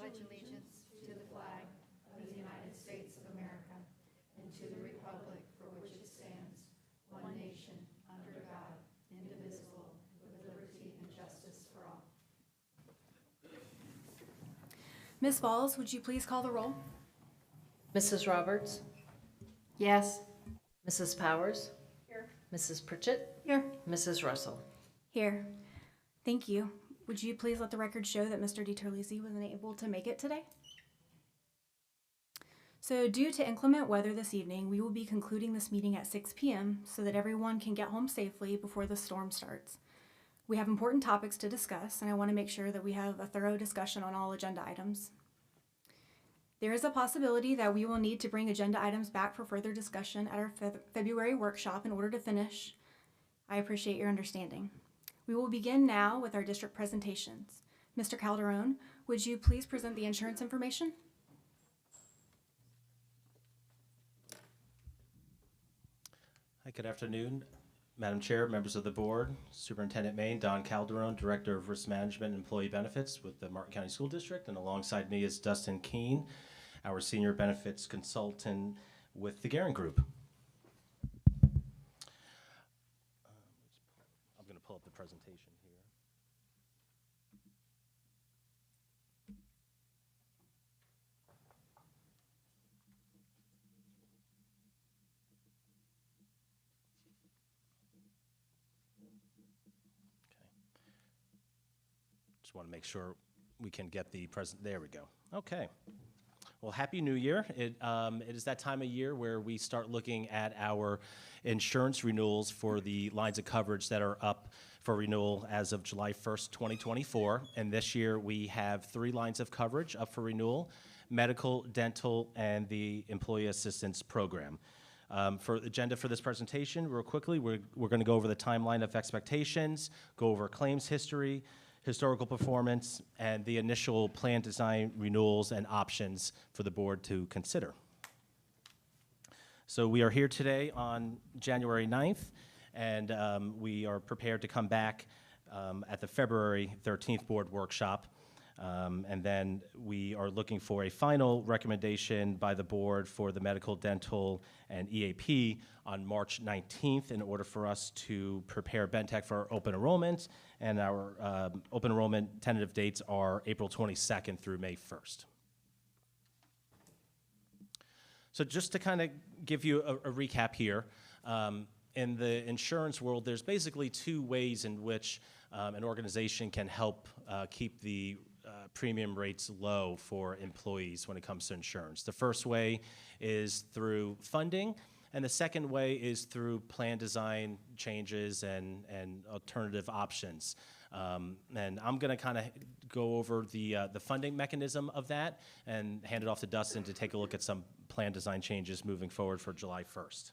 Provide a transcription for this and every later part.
pledge allegiance to the flag of the United States of America and to the republic for which it stands, one nation, under God, indivisible, with liberty and justice for all. Ms. Falls, would you please call the roll? Mrs. Roberts? Yes. Mrs. Powers? Here. Mrs. Pritchett? Here. Mrs. Russell? Here. Thank you. Would you please let the record show that Mr. DiTerlizzi wasn't able to make it today? So due to inclement weather this evening, we will be concluding this meeting at 6 p.m. so that everyone can get home safely before the storm starts. We have important topics to discuss, and I want to make sure that we have a thorough discussion on all agenda items. There is a possibility that we will need to bring agenda items back for further discussion at our February workshop in order to finish. I appreciate your understanding. We will begin now with our district presentations. Mr. Calderon, would you please present the insurance information? Hi, good afternoon, Madam Chair, members of the board, Superintendent Maine, Don Calderon, Director of Risk Management and Employee Benefits with the Martin County School District, and alongside me is Dustin Keene, our Senior Benefits Consultant with the Guerin Group. I'm going to pull up the presentation here. Just want to make sure we can get the present. There we go. Okay. Well, Happy New Year. It is that time of year where we start looking at our insurance renewals for the lines of coverage that are up for renewal as of July 1st, 2024. And this year we have 3 lines of coverage up for renewal: medical, dental, and the employee assistance program. For the agenda for this presentation, real quickly, we're going to go over the timeline of expectations, go over claims history, historical performance, and the initial plan design renewals and options for the board to consider. So we are here today on January 9th, and we are prepared to come back at the February 13th board workshop. And then we are looking for a final recommendation by the board for the medical, dental, and EAP on March 19th in order for us to prepare BenTech for our open enrollment. And our open enrollment tentative dates are April 22nd through May 1st. So just to kind of give you a recap here, in the insurance world, there's basically 2 ways in which an organization can help keep the premium rates low for employees when it comes to insurance. The first way is through funding, and the second way is through plan design changes and alternative options. And I'm going to kind of go over the funding mechanism of that and hand it off to Dustin to take a look at some plan design changes moving forward for July 1st.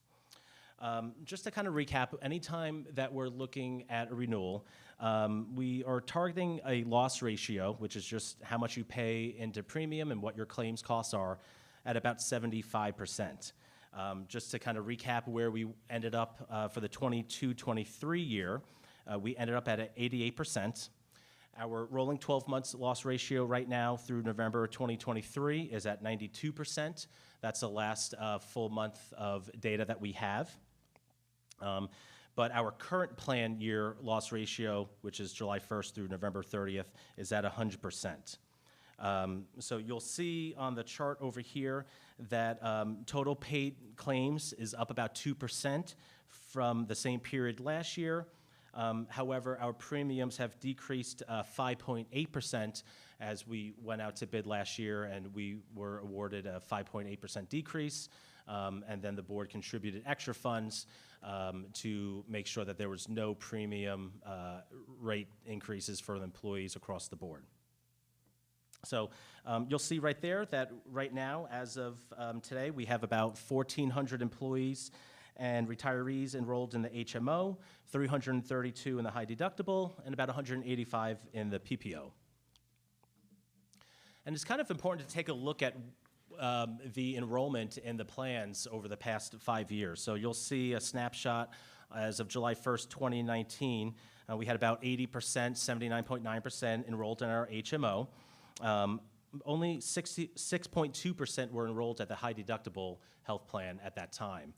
Just to kind of recap, anytime that we're looking at a renewal, we are targeting a loss ratio, which is just how much you pay into premium and what your claims costs are, at about 75%. Just to kind of recap where we ended up for the 22-23 year, we ended up at 88%. Our rolling 12 months loss ratio right now through November 2023 is at 92%. That's the last full month of data that we have. But our current plan year loss ratio, which is July 1st through November 30th, is at 100%. So you'll see on the chart over here that total paid claims is up about 2% from the same period last year. However, our premiums have decreased 5.8% as we went out to bid last year, and we were awarded a 5.8% decrease. And then the board contributed extra funds to make sure that there was no premium rate increases for the employees across the board. So you'll see right there that right now, as of today, we have about 1,400 employees and retirees enrolled in the HMO, 332 in the high deductible, and about 185 in the PPO. And it's kind of important to take a look at the enrollment in the plans over the past 5 years. So you'll see a snapshot as of July 1st, 2019. We had about 80%, 79.9% enrolled in our HMO. only 6.2% were enrolled at the high deductible health plan at that time.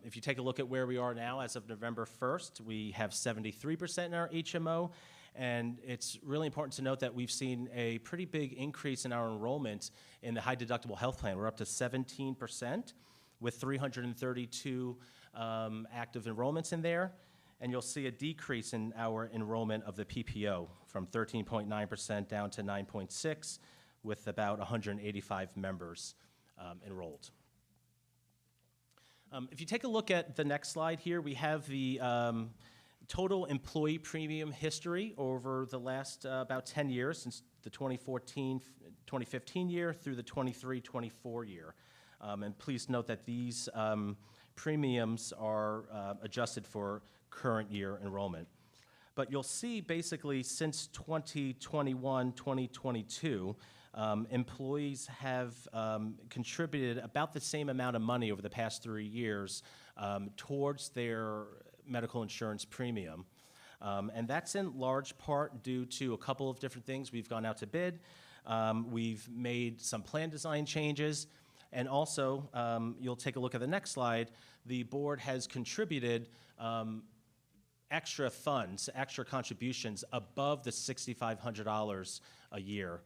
If you take a look at where we are now, as of November 1st, we have 73% in our HMO, and it's really important to note that we've seen a pretty big increase in our enrollment in the high deductible health plan. We're up to 17% with 332 active enrollments in there, and you'll see a decrease in our enrollment of the PPO from 13.9% down to 9.6%, with about 185 members enrolled. If you take a look at the next slide here, we have the total employee premium history over the last about 10 years, since the 2015 year through the 23-24 year. And please note that these premiums are adjusted for current year enrollment. But you'll see basically since 2021, 2022, employees have contributed about the same amount of money over the past 3 years towards their medical insurance premium. And that's in large part due to a couple of different things. We've gone out to bid, we've made some plan design changes, and also, you'll take a look at the next slide, the board has contributed extra funds, extra contributions above the $6,500 a year.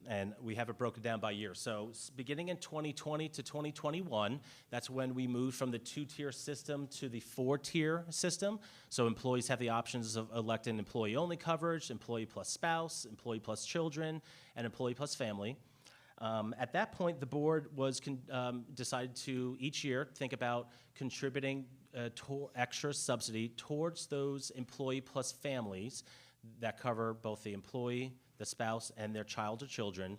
And we have it broken down by year. So beginning in 2020 to 2021, that's when we moved from the 2-tier system to the 4-tier system. So employees have the options of electing employee-only coverage, employee plus spouse, employee plus children, and employee plus family. At that point, the board was decided to each year think about contributing extra subsidy towards those employee plus families that cover both the employee, the spouse, and their child or children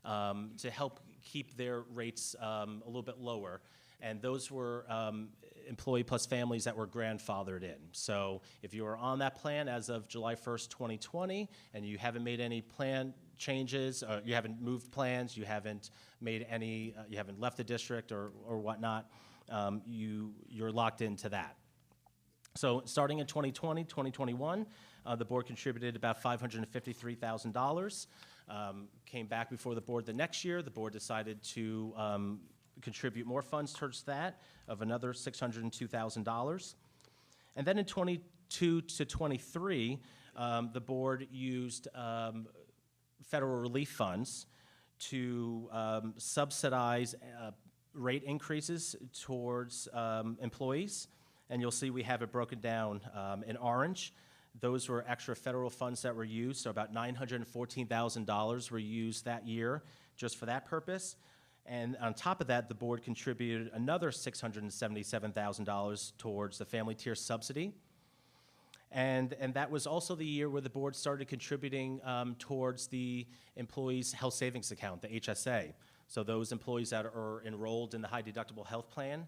to help keep their rates a little bit lower. And those were employee plus families that were grandfathered in. So if you were on that plan as of July 1st, 2020, and you haven't made any plan changes, you haven't moved plans, you haven't made any, you haven't left the district or whatnot, you're locked into that. So starting in 2020, 2021, the board contributed about $553,000. Came back before the board the next year. The board decided to contribute more funds towards that of another $602,000. And then in 22 to 23, the board used federal relief funds to subsidize rate increases towards employees. And you'll see we have it broken down in orange. Those were extra federal funds that were used, so about $914,000 were used that year just for that purpose. And on top of that, the board contributed another $677,000 towards the family tier subsidy. And that was also the year where the board started contributing towards the employees' health savings account, the HSA. So those employees that are enrolled in the high deductible health plan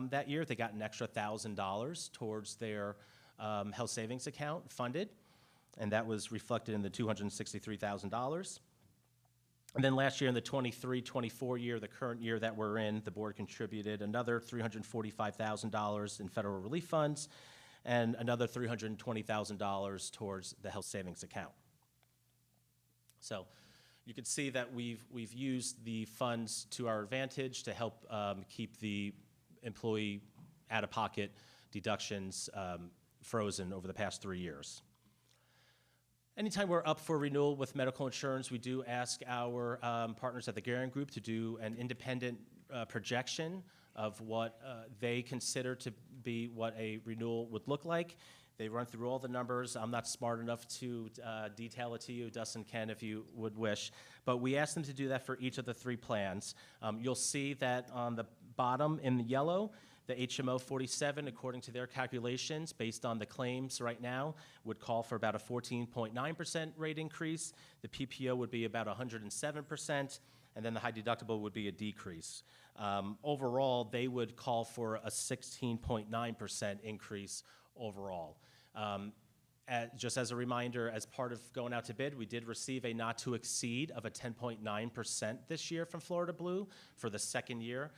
that year, they got an extra $1,000 towards their health savings account funded, and that was reflected in the $263,000. And then last year in the 23-24 year, the current year that we're in, the board contributed another $345,000 in federal relief funds and another $320,000 towards the health savings account. So you can see that we've used the funds to our advantage to help keep the employee out-of-pocket deductions frozen over the past 3 years. Anytime we're up for renewal with medical insurance, we do ask our partners at the Guerin Group to do an independent projection of what they consider to be what a renewal would look like. They run through all the numbers. I'm not smart enough to detail it to you. Dustin can if you would wish. But we ask them to do that for each of the 3 plans. You'll see that on the bottom in the yellow, the HMO 47, according to their calculations, based on the claims right now, would call for about a 14.9% rate increase. The PPO would be about 107%, and then the high deductible would be a decrease. Overall, they would call for a 16.9% increase overall. Just as a reminder, as part of going out to bid, we did receive a not to exceed of a 10.9% this year from Florida Blue for the second year,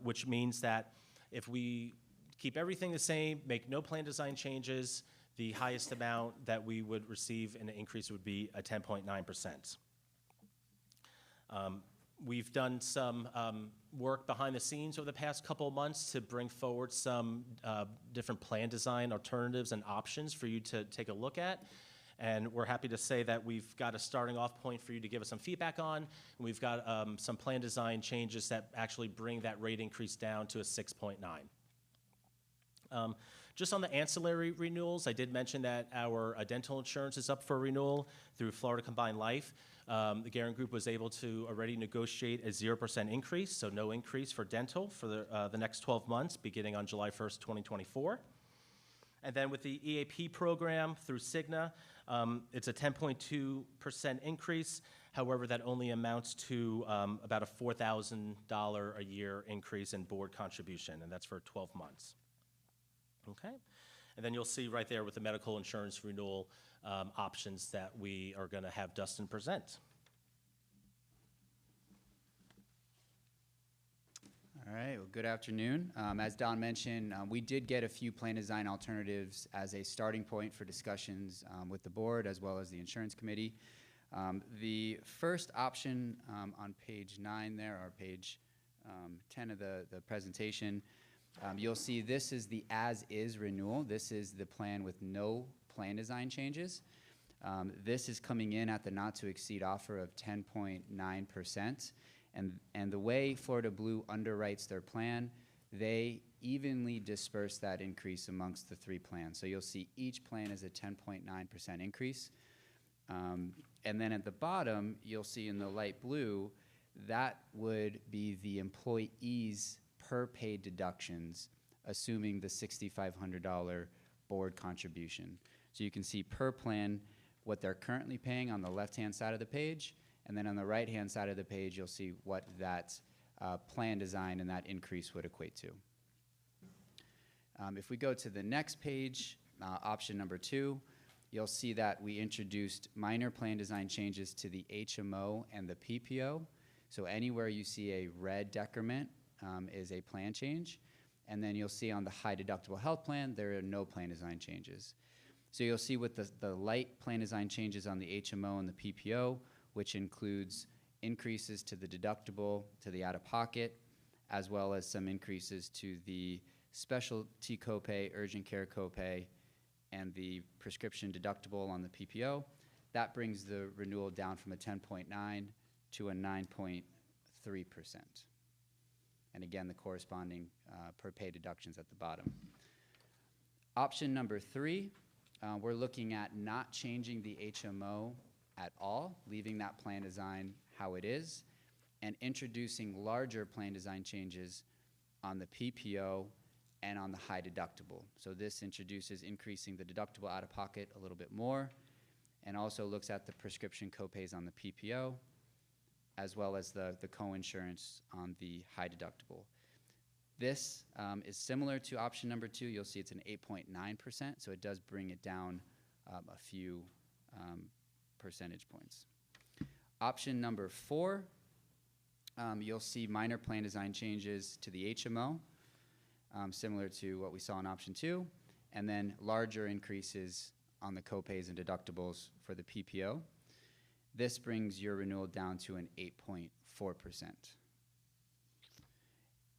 which means that if we keep everything the same, make no plan design changes, the highest amount that we would receive in an increase would be a 10.9%. We've done some work behind the scenes over the past couple of months to bring forward some different plan design alternatives and options for you to take a look at. And we're happy to say that we've got a starting off point for you to give us some feedback on. And we've got some plan design changes that actually bring that rate increase down to a 6.9. Just on the ancillary renewals, I did mention that our dental insurance is up for renewal through Florida Combined Life. The Guerin Group was able to already negotiate a 0% increase, so no increase for dental for the next 12 months, beginning on July 1st, 2024. And then with the EAP program through Cigna, it's a 10.2% increase. However, that only amounts to about a $4,000 a year increase in board contribution, and that's for 12 months. Okay, and then you'll see right there with the medical insurance renewal options that we are going to have Dustin present. All right, well, good afternoon. As Don mentioned, we did get a few plan design alternatives as a starting point for discussions with the board as well as the insurance committee. The first option on page 9 there, or page 10 of the presentation, you'll see this is the as-is renewal. This is the plan with no plan design changes. This is coming in at the not-to-exceed offer of 10.9%. And the way Florida Blue underwrites their plan, they evenly disperse that increase amongst the 3 plans. So you'll see each plan is a 10.9% increase. And then at the bottom, you'll see in the light blue, that would be the employees' per paid deductions, assuming the $6,500 board contribution. So you can see per plan what they're currently paying on the left-hand side of the page, and then on the right-hand side of the page, you'll see what that plan design and that increase would equate to. If we go to the next page, option number 2, you'll see that we introduced minor plan design changes to the HMO and the PPO. So anywhere you see a red decrement is a plan change. And then you'll see on the high deductible health plan, there are no plan design changes. So you'll see with the light plan design changes on the HMO and the PPO, which includes increases to the deductible, to the out-of-pocket, as well as some increases to the specialty copay, urgent care copay, and the prescription deductible on the PPO. That brings the renewal down from a 10.9 to a 9.3%. And again, the corresponding per pay deductions at the bottom. Option number 3, we're looking at not changing the HMO at all, leaving that plan design how it is, and introducing larger plan design changes on the PPO and on the high deductible. So this introduces increasing the deductible out of pocket a little bit more, and also looks at the prescription copays on the PPO, as well as the co-insurance on the high deductible. This is similar to option number 2. You'll see it's an 8.9%, so it does bring it down a few percentage points. Option number 4, you'll see minor plan design changes to the HMO, similar to what we saw in option 2, and then larger increases on the copays and deductibles for the PPO. This brings your renewal down to an 8.4%.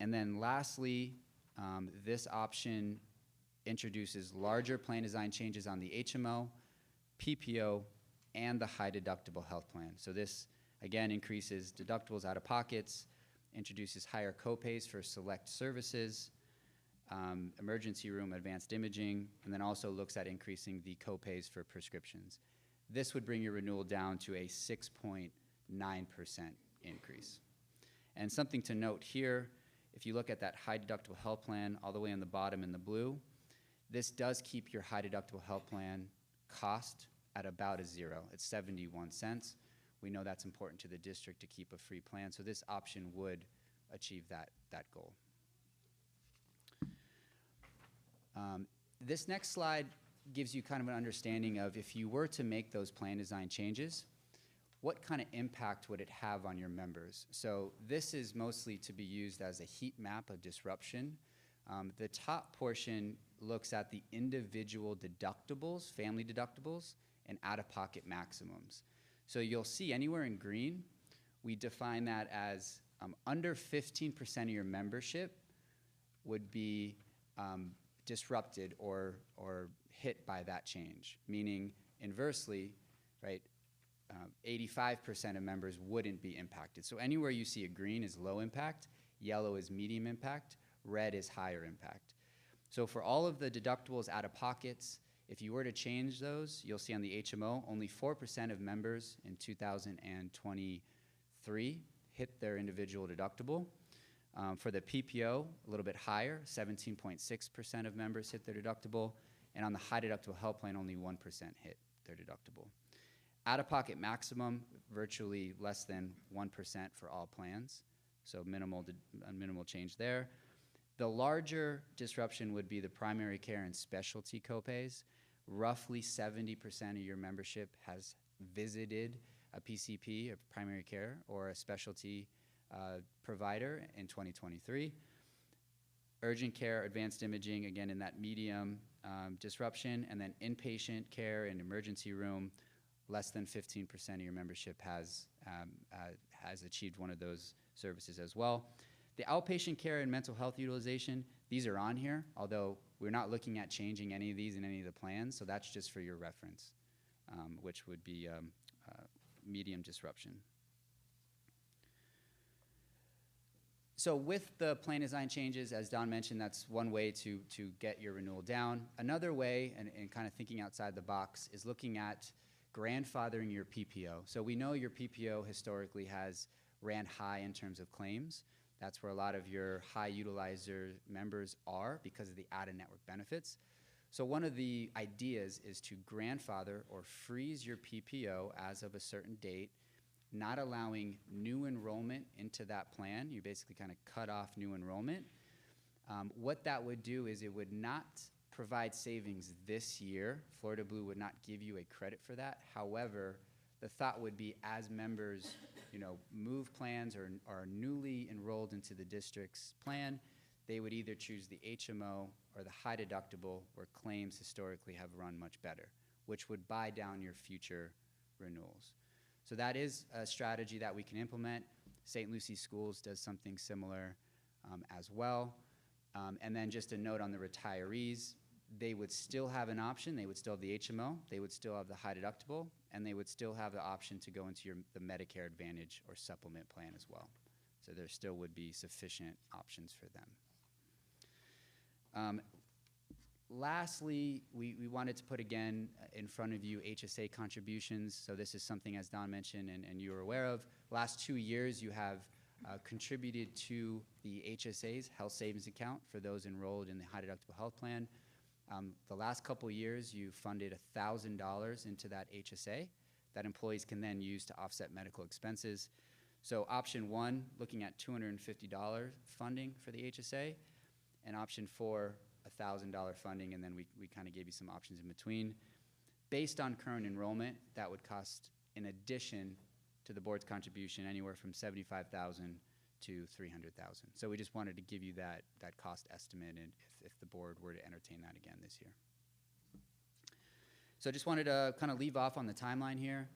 And then lastly, this option introduces larger plan design changes on the HMO, PPO, and the high deductible health plan. So this, again, increases deductibles out of pockets, introduces higher copays for select services, emergency room advanced imaging, and then also looks at increasing the copays for prescriptions. This would bring your renewal down to a 6.9% increase. And something to note here, if you look at that high deductible health plan all the way on the bottom in the blue, this does keep your high deductible health plan cost at about a 0. It's 71 cents. We know that's important to the district to keep a free plan, so this option would achieve that goal. This next slide gives you kind of an understanding of if you were to make those plan design changes, what kind of impact would it have on your members? So this is mostly to be used as a heat map of disruption. The top portion looks at the individual deductibles, family deductibles, and out-of-pocket maximums. So you'll see anywhere in green we define that as under 15% of your membership would be disrupted or hit by that change, meaning inversely, right, 85% of members wouldn't be impacted. So anywhere you see a green is low impact, yellow is medium impact, red is higher impact. So for all of the deductibles out of pockets, if you were to change those, you'll see on the HMO, only 4% of members in 2023 hit their individual deductible. For the PPO, a little bit higher, 17.6% of members hit their deductible. And on the high deductible health plan, only 1% hit their deductible. Out-of-pocket maximum, virtually less than 1% for all plans. So minimal change there. The larger disruption would be the primary care and specialty copays. Roughly 70% of your membership has visited a PCP, a primary care, or a specialty provider in 2023. Urgent care, advanced imaging, again in that medium disruption, and then inpatient care and emergency room, less than 15% of your membership has achieved one of those services as well. The outpatient care and mental health utilization, these are on here, although we're not looking at changing any of these in any of the plans, so that's just for your reference, which would be medium disruption. So with the plan design changes, as Don mentioned, that's one way to get your renewal down. Another way, and kind of thinking outside the box, is looking at grandfathering your PPO. So we know your PPO historically has ran high in terms of claims. That's where a lot of your high utilizer members are because of the out-of-network benefits. So one of the ideas is to grandfather or freeze your PPO as of a certain date, not allowing new enrollment into that plan. You basically kind of cut off new enrollment. What that would do is it would not provide savings this year. Florida Blue would not give you a credit for that. However, the thought would be as members move plans or are newly enrolled into the district's plan, they would either choose the HMO or the high deductible where claims historically have run much better, which would buy down your future renewals. So that is a strategy that we can implement. St. Lucie Schools does something similar as well. And then just a note on the retirees, they would still have an option. They would still have the HMO, they would still have the high deductible, and they would still have the option to go into the Medicare Advantage or supplement plan as well. So there still would be sufficient options for them. Lastly, we wanted to put again in front of you HSA contributions. So this is something, as Don mentioned, and you are aware of. Last 2 years, you have contributed to the HSA's health savings account for those enrolled in the high deductible health plan. The last couple years, you funded $1,000 into that HSA that employees can then use to offset medical expenses. So option one, looking at $250 funding for the HSA, and option four, $1,000 funding, and then we kind of gave you some options in between. Based on current enrollment, that would cost, in addition to the board's contribution, anywhere from $75,000 to $300,000. So we just wanted to give you that cost estimate, and if the board were to entertain that again this year. So just wanted to kind of leave off on the timeline here.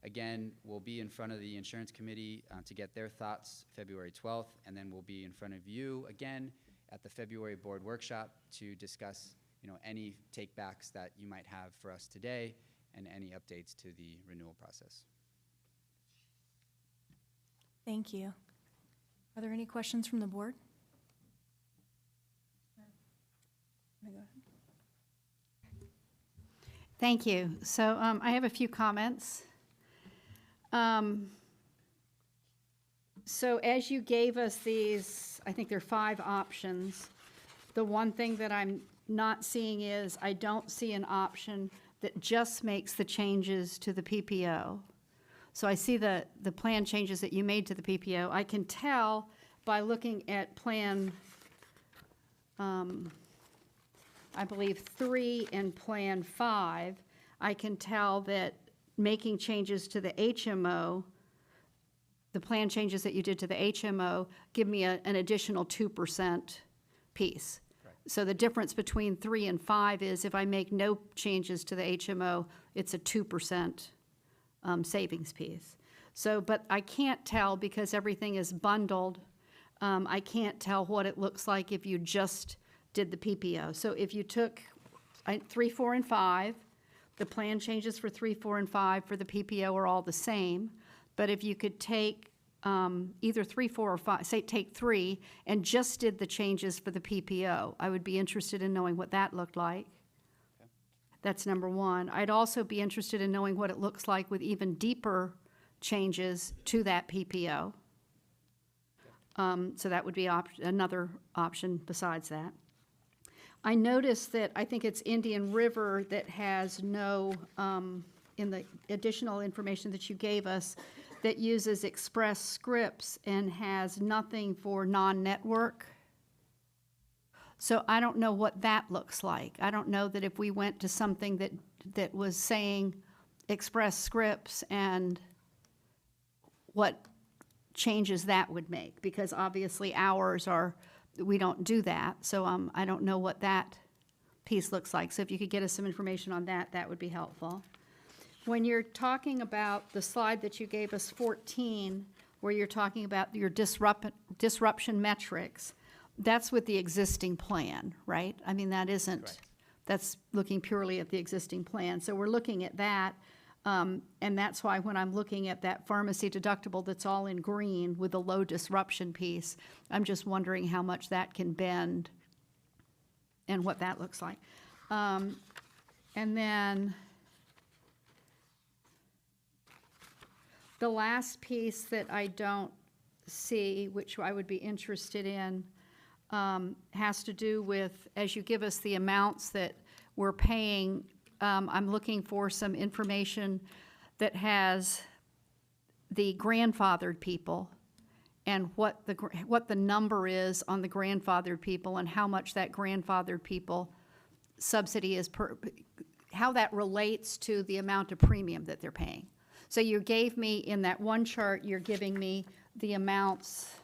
Again, we'll be in front of the insurance committee to get their thoughts February 12th, and then we'll be in front of you again at the February board workshop to discuss any takebacks that you might have for us today and any updates to the renewal process. Thank you. Are there any questions from the board? No. Go ahead. Thank you. So I have a few comments. So as you gave us these, I think there are 5 options. The one thing that I'm not seeing is I don't see an option that just makes the changes to the PPO. So I see the plan changes that you made to the PPO. I can tell by looking at plan, I believe 3 and plan 5, I can tell that making changes to the HMO, the plan changes that you did to the HMO, give me an additional 2% piece. Correct. So the difference between 3 and 5 is if I make no changes to the HMO, it's a 2% savings piece. So, but I can't tell because everything is bundled. I can't tell what it looks like if you just did the PPO. So if you took 3, 4, and 5, the plan changes for 3, 4, and 5 for the PPO are all the same. But if you could take either 3, 4, or 5, say take 3, and just did the changes for the PPO, I would be interested in knowing what that looked like. That's number one. I'd also be interested in knowing what it looks like with even deeper changes to that PPO. So that would be another option besides that. I noticed that, I think it's Indian River that has no, in the additional information that you gave us, that uses Express Scripts and has nothing for non-network. So I don't know what that looks like. I don't know that if we went to something that was saying Express Scripts and what changes that would make, because obviously ours are, we don't do that. So I don't know what that piece looks like. So if you could get us some information on that, that would be helpful. When you're talking about the slide that you gave us, 14, where you're talking about your disruption metrics, that's with the existing plan, right? I mean, that isn't, Correct. That's looking purely at the existing plan. So we're looking at that, and that's why when I'm looking at that pharmacy deductible that's all in green with the low disruption piece, I'm just wondering how much that can bend and what that looks like. And then the last piece that I don't see, which I would be interested in, has to do with, as you give us the amounts that we're paying, I'm looking for some information that has the grandfathered people and what the number is on the grandfathered people and how much that grandfathered people subsidy is per, how that relates to the amount of premium that they're paying. So you gave me, in that one chart, you're giving me the amounts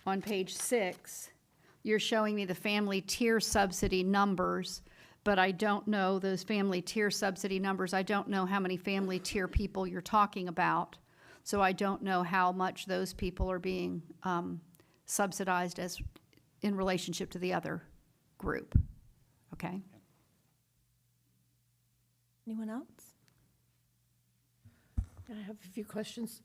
on page 6. You're showing me the family tier subsidy numbers, but I don't know those family tier subsidy numbers. I don't know how many family tier people you're talking about. So I don't know how much those people are being subsidized as in relationship to the other group. Okay? Anyone else? I have a few questions.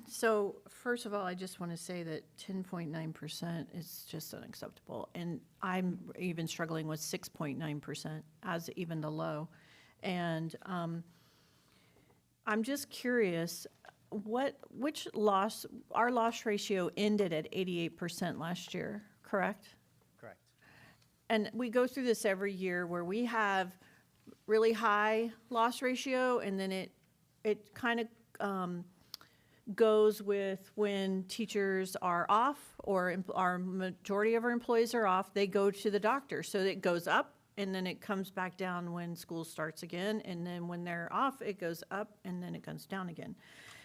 So first of all, I just want to say that 10.9% is just unacceptable. And I'm even struggling with 6.9% as even the low. And I'm just curious, our loss ratio ended at 88% last year, correct? Correct. And we go through this every year where we have really high loss ratio, and then it kind of goes with when teachers are off or our majority of our employees are off, they go to the doctor. So it goes up and then it comes back down when school starts again. And then when they're off, it goes up and then it comes down again.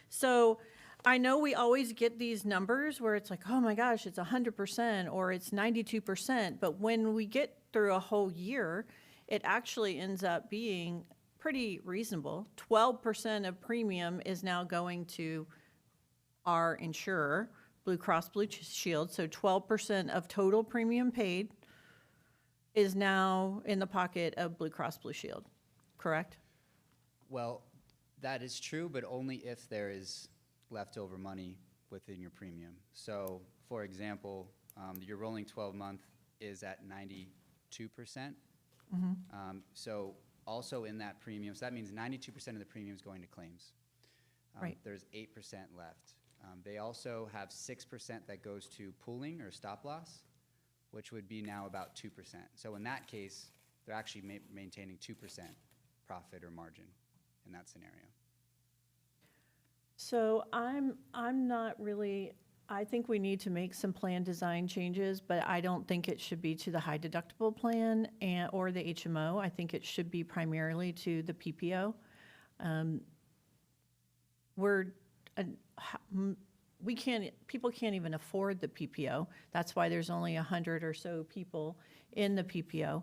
So I know we always get these numbers where it's like, oh my gosh, it's 100% or it's 92%. But when we get through a whole year, it actually ends up being pretty reasonable. 12% of premium is now going to our insurer, Blue Cross Blue Shield. So 12% of total premium paid is now in the pocket of Blue Cross Blue Shield, correct? Well, that is true, but only if there is leftover money within your premium. So, for example, your rolling 12-month is at 92%. So also in that premium, so that means 92% of the premium is going to claims. Right. There's 8% left. They also have 6% that goes to pooling or stop loss, which would be now about 2%. So in that case, they're actually maintaining 2% profit or margin in that scenario. So I'm not really, I think we need to make some plan design changes, but I don't think it should be to the high deductible plan or the HMO. I think it should be primarily to the PPO. People can't even afford the PPO. That's why there's only 100 or so people in the PPO.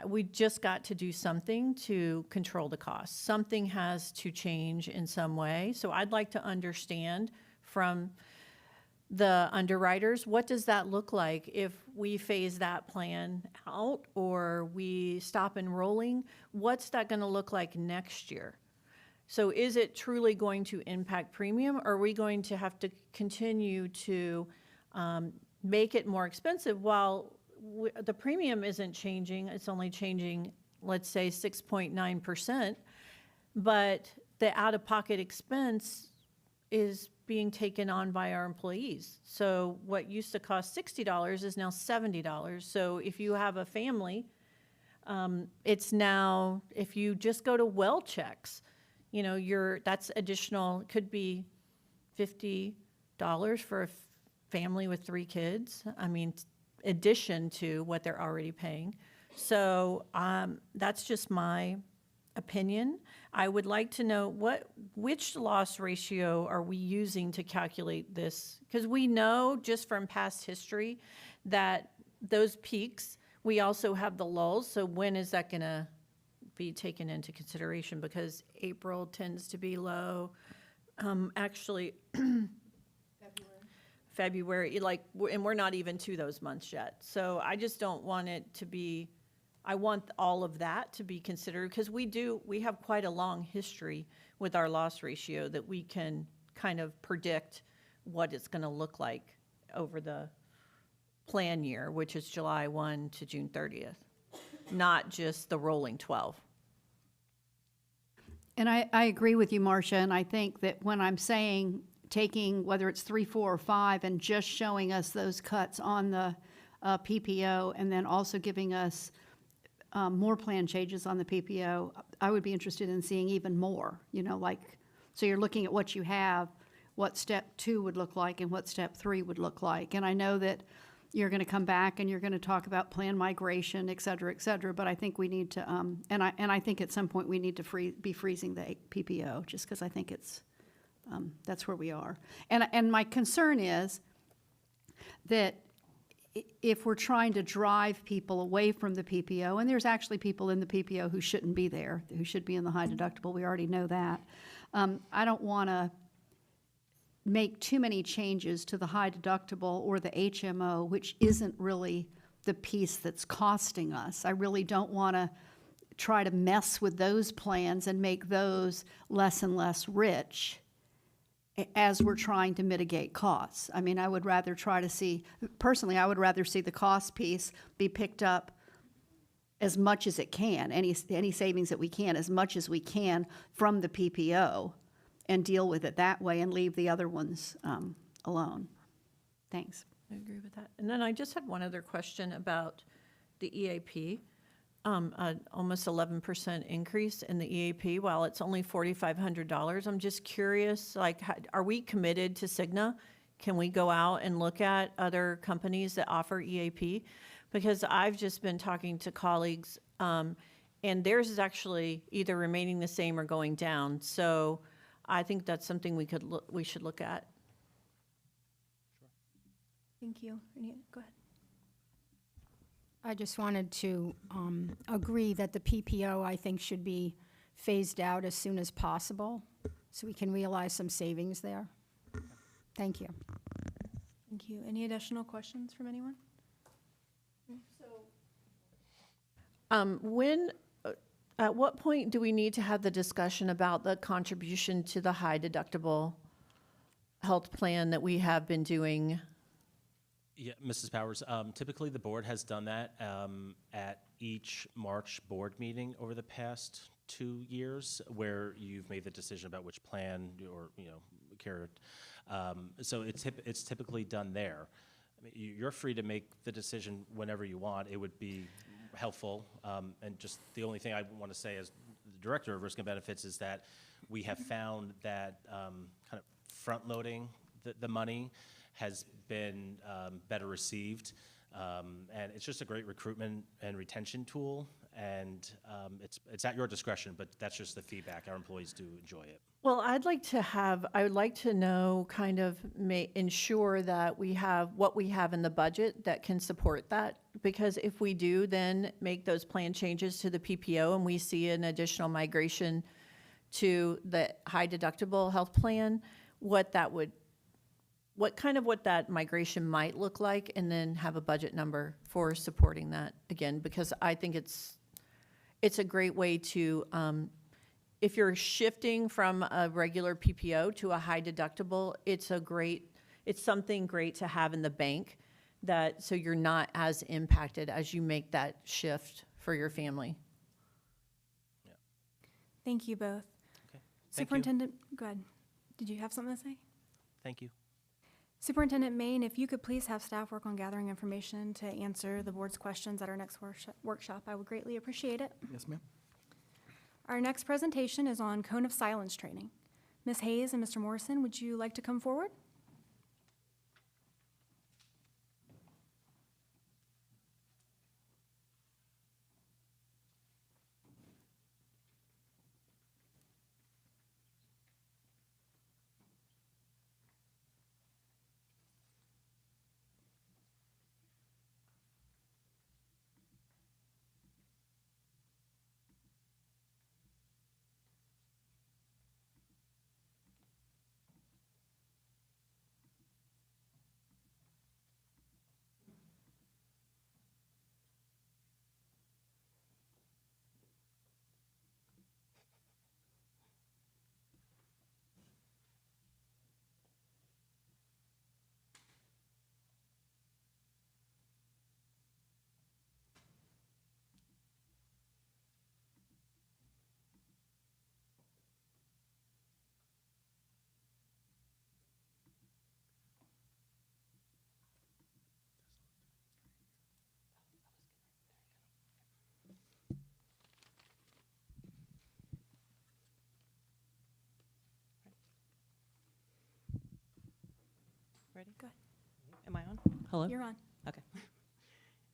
we just got to do something to control the costs. Something has to change in some way. So I'd like to understand from the underwriters, what does that look like if we phase that plan out or we stop enrolling? What's that going to look like next year? So is it truly going to impact premium? Or are we going to have to continue to make it more expensive while the premium isn't changing? It's only changing, let's say, 6.9%, but the out-of-pocket expense is being taken on by our employees. So what used to cost $60 is now $70. So if you have a family, it's now, if you just go to well checks, you know, that's additional, could be $50 for a family with 3 kids. I mean, addition to what they're already paying. So that's just my opinion. I would like to know which loss ratio are we using to calculate this? Because we know just from past history that those peaks, we also have the lulls. So when is that going to be taken into consideration? Because April tends to be low. Actually, February, like, and we're not even to those months yet. So I just don't want it to be, I want all of that to be considered, because we have quite a long history with our loss ratio that we can kind of predict what it's going to look like over the plan year, which is July 1 to June 30th, not just the rolling 12. And I agree with you, Marcia, and I think that when I'm saying taking, whether it's 3, 4, or 5, and just showing us those cuts on the PPO, and then also giving us more plan changes on the PPO, I would be interested in seeing even more, you know, like, so you're looking at what you have, what step 2 would look like, and what step 3 would look like. And I know that you're going to come back and you're going to talk about plan migration, et cetera, but I think we need to, and I think at some point we need to be freezing the PPO, just because I think it's, that's where we are. And my concern is that if we're trying to drive people away from the PPO, and there's actually people in the PPO who shouldn't be there, who should be in the high deductible, we already know that. I don't want to make too many changes to the high deductible or the HMO, which isn't really the piece that's costing us. I really don't want to try to mess with those plans and make those less and less rich as we're trying to mitigate costs. I mean, I would rather try to see, personally, I would rather see the cost piece be picked up as much as it can, any savings that we can, as much as we can from the PPO, and deal with it that way and leave the other ones alone. Thanks. I agree with that. And then I just had one other question about the EAP. Almost 11% increase in the EAP while it's only $4,500. I'm just curious, like, are we committed to Cigna? Can we go out and look at other companies that offer EAP? Because I've just been talking to colleagues, and theirs is actually either remaining the same or going down. So I think that's something we should look at. Thank you. Go ahead. I just wanted to agree that the PPO, I think, should be phased out as soon as possible so we can realize some savings there. Thank you. Thank you. Any additional questions from anyone? At what point do we need to have the discussion about the contribution to the high deductible health plan that we have been doing? Yeah, Mrs. Powers, typically the board has done that at each March board meeting over the past 2 years, where you've made the decision about which plan or, you know, carrot. So it's typically done there. I mean, you're free to make the decision whenever you want. It would be helpful. And just the only thing I want to say as the director of risk and benefits is that we have found that kind of front loading the money has been better received. And it's just a great recruitment and retention tool. and it's at your discretion, but that's just the feedback. Our employees do enjoy it. Well, I would like to know, kind of ensure that we have what we have in the budget that can support that. Because if we do then make those plan changes to the PPO and we see an additional migration to the high deductible health plan, what that migration might look like, and then have a budget number for supporting that again, because I think it's a great way to, if you're shifting from a regular PPO to a high deductible, it's something great to have in the bank, so you're not as impacted as you make that shift for your family. Thank you both. Okay. Thank you. Superintendent, go ahead. Did you have something to say? Thank you. Superintendent Maine, if you could please have staff work on gathering information to answer the board's questions at our next workshop, I would greatly appreciate it. Yes, ma'am. Our next presentation is on cone of silence training. Ms. Hayes and Mr. Morrison, would you like to come forward? Ready? Go ahead. Am I on? Hello? You're on. Okay.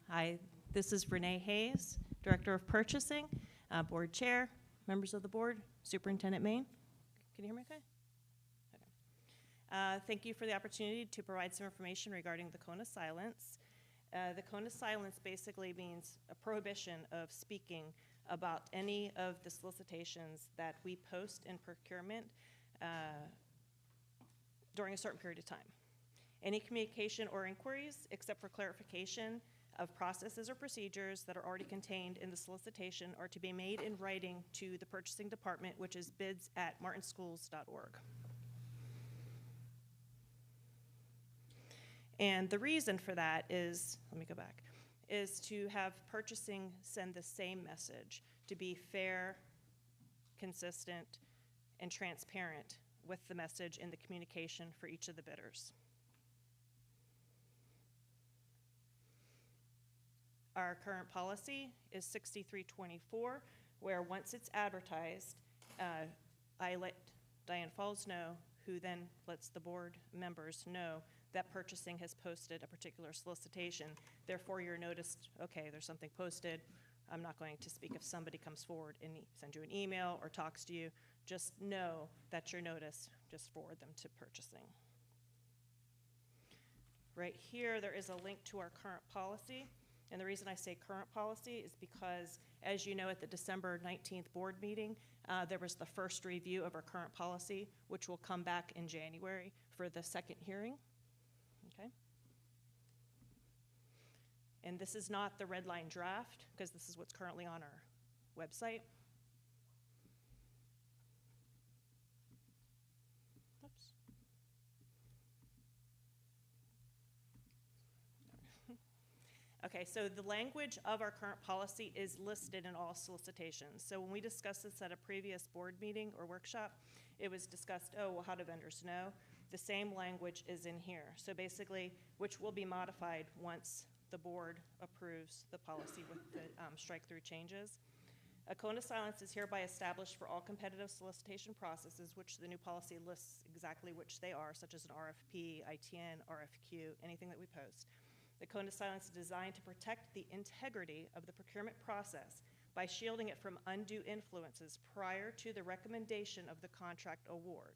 Hi, this is Renee Hayes, Director of Purchasing, Board Chair, members of the board, Superintendent Maine. Can you hear me okay? Okay. Thank you for the opportunity to provide some information regarding the cone of silence. The cone of silence basically means a prohibition of speaking about any of the solicitations that we post in procurement during a certain period of time. Any communication or inquiries, except for clarification of processes or procedures that are already contained in the solicitation, are to be made in writing to the purchasing department, which is bids@martinschools.org. And the reason for that is, let me go back, is to have purchasing send the same message, to be fair, consistent, and transparent with the message in the communication for each of the bidders. Our current policy is 6324, where once it's advertised, I let Diane Falls know, who then lets the board members know that purchasing has posted a particular solicitation. Therefore, you're noticed, okay, there's something posted. I'm not going to speak if somebody comes forward and sends you an email or talks to you. Just know that you're noticed. Just forward them to purchasing. Right here, there is a link to our current policy. And the reason I say current policy is because, as you know, at the December 19th board meeting, there was the first review of our current policy, which will come back in January for the second hearing. Okay. And this is not the red line draft, because this is what's currently on our website. Oops. Okay, so the language of our current policy is listed in all solicitations. So when we discussed this at a previous board meeting or workshop, it was discussed, oh, well, how do vendors know? The same language is in here. So basically, which will be modified once the board approves the policy with the strike-through changes. A cone of silence is hereby established for all competitive solicitation processes, which the new policy lists exactly which they are, such as an RFP, ITN, RFQ, anything that we post. The cone of silence is designed to protect the integrity of the procurement process by shielding it from undue influences prior to the recommendation of the contract award.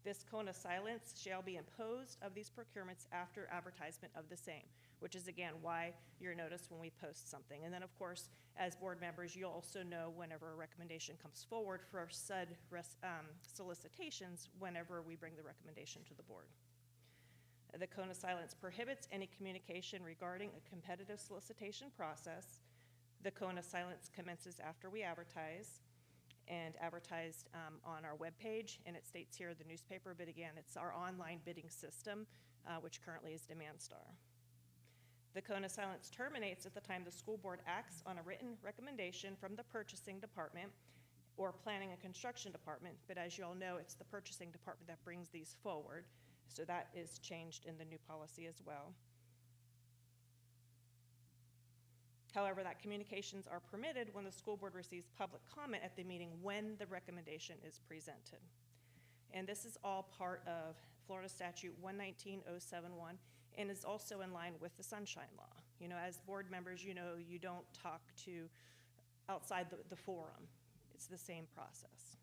This cone of silence shall be imposed of these procurements after advertisement of the same, which is again why you're noticed when we post something. And then of course, as board members, you'll also know whenever a recommendation comes forward for said solicitations whenever we bring the recommendation to the board. The cone of silence prohibits any communication regarding a competitive solicitation process. The cone of silence commences after we advertise, and advertised on our webpage, and it states here the newspaper, but again, it's our online bidding system, which currently is DemandStar. The cone of silence terminates at the time the school board acts on a written recommendation from the purchasing department or planning and construction department, but as you all know, it's the purchasing department that brings these forward, so that is changed in the new policy as well. However, that communications are permitted when the school board receives public comment at the meeting when the recommendation is presented. And this is all part of Florida Statute 119071 and is also in line with the Sunshine Law. You know, as board members, you know, you don't talk to outside the forum. It's the same process.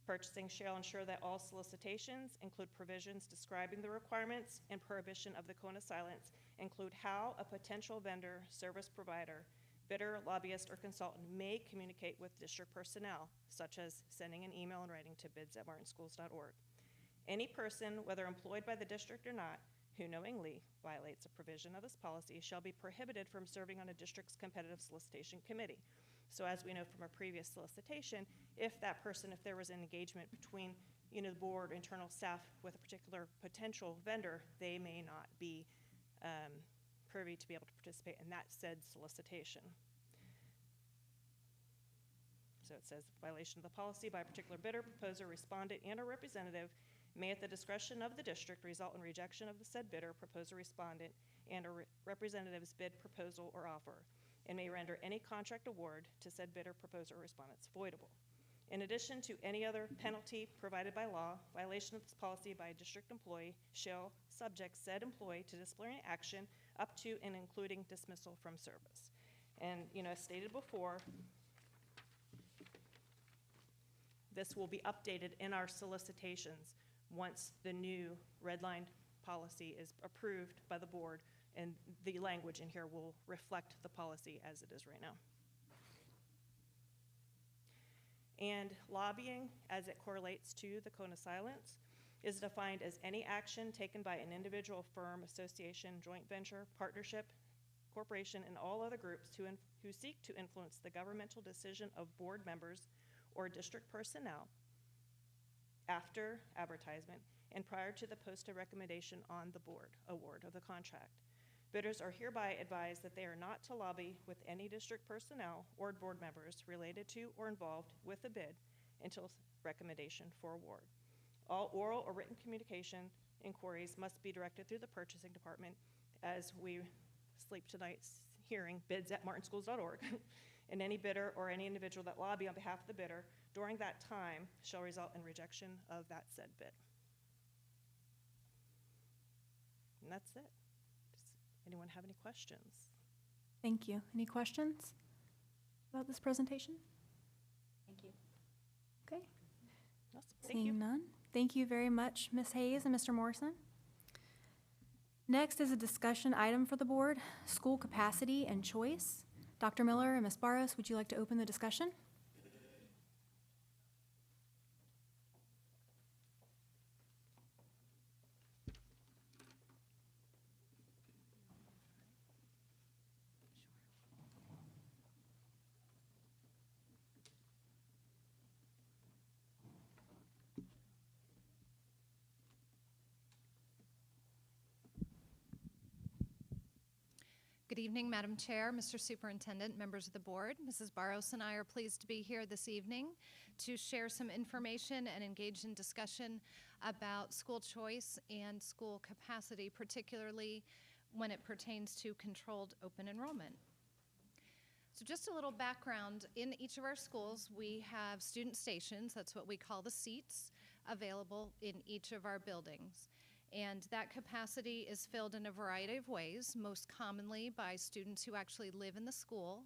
Purchasing shall ensure that all solicitations include provisions describing the requirements and prohibition of the cone of silence, include how a potential vendor, service provider, bidder, lobbyist, or consultant may communicate with district personnel, such as sending an email and writing to bids@martinschools.org. Any person, whether employed by the district or not, who knowingly violates a provision of this policy shall be prohibited from serving on a district's competitive solicitation committee. So as we know from a previous solicitation, if that person, if there was an engagement between, you know, the board, internal staff with a particular potential vendor, they may not be privy to be able to participate in that said solicitation. So it says violation of the policy by a particular bidder, proposer, respondent, and or representative may at the discretion of the district result in rejection of the said bidder, proposer, respondent, and or representative's bid, proposal, or offer, and may render any contract award to said bidder, proposer, or respondents voidable. In addition to any other penalty provided by law, violation of this policy by a district employee shall subject said employee to disciplinary action up to and including dismissal from service. And, you know, as stated before, this will be updated in our solicitations once the new redlined policy is approved by the board, and the language in here will reflect the policy as it is right now. And lobbying, as it correlates to the cone of silence, is defined as any action taken by an individual, firm, association, joint venture, partnership, corporation, and all other groups who seek to influence the governmental decision of board members or district personnel after advertisement and prior to the posted recommendation on the board award of the contract. Bidders are hereby advised that they are not to lobby with any district personnel or board members related to or involved with the bid until recommendation for award. All oral or written communication inquiries must be directed through the purchasing department, as we sleep tonight's hearing, bids@martinschools.org. And any bidder or any individual that lobby on behalf of the bidder during that time shall result in rejection of that said bid. And that's it. Does anyone have any questions? Thank you. Any questions about this presentation? Thank you. Okay. Awesome. Thank you. Seeing none. Thank you very much, Ms. Hayes and Mr. Morrison. Next is a discussion item for the board, school capacity and choice. Dr. Miller and Ms. Barros, would you like to open the discussion? Good evening, Madam Chair, Mr. Superintendent, members of the board. Mrs. Barros and I are pleased to be here this evening to share some information and engage in discussion about school choice and school capacity, particularly when it pertains to controlled open enrollment. So just a little background, in each of our schools, we have student stations, that's what we call the seats, available in each of our buildings. And that capacity is filled in a variety of ways, most commonly by students who actually live in the school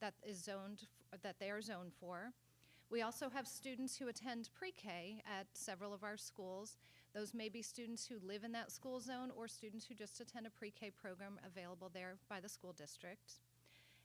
that they are zoned for. We also have students who attend pre-K at several of our schools. Those may be students who live in that school zone or students who just attend a pre-K program available there by the school district.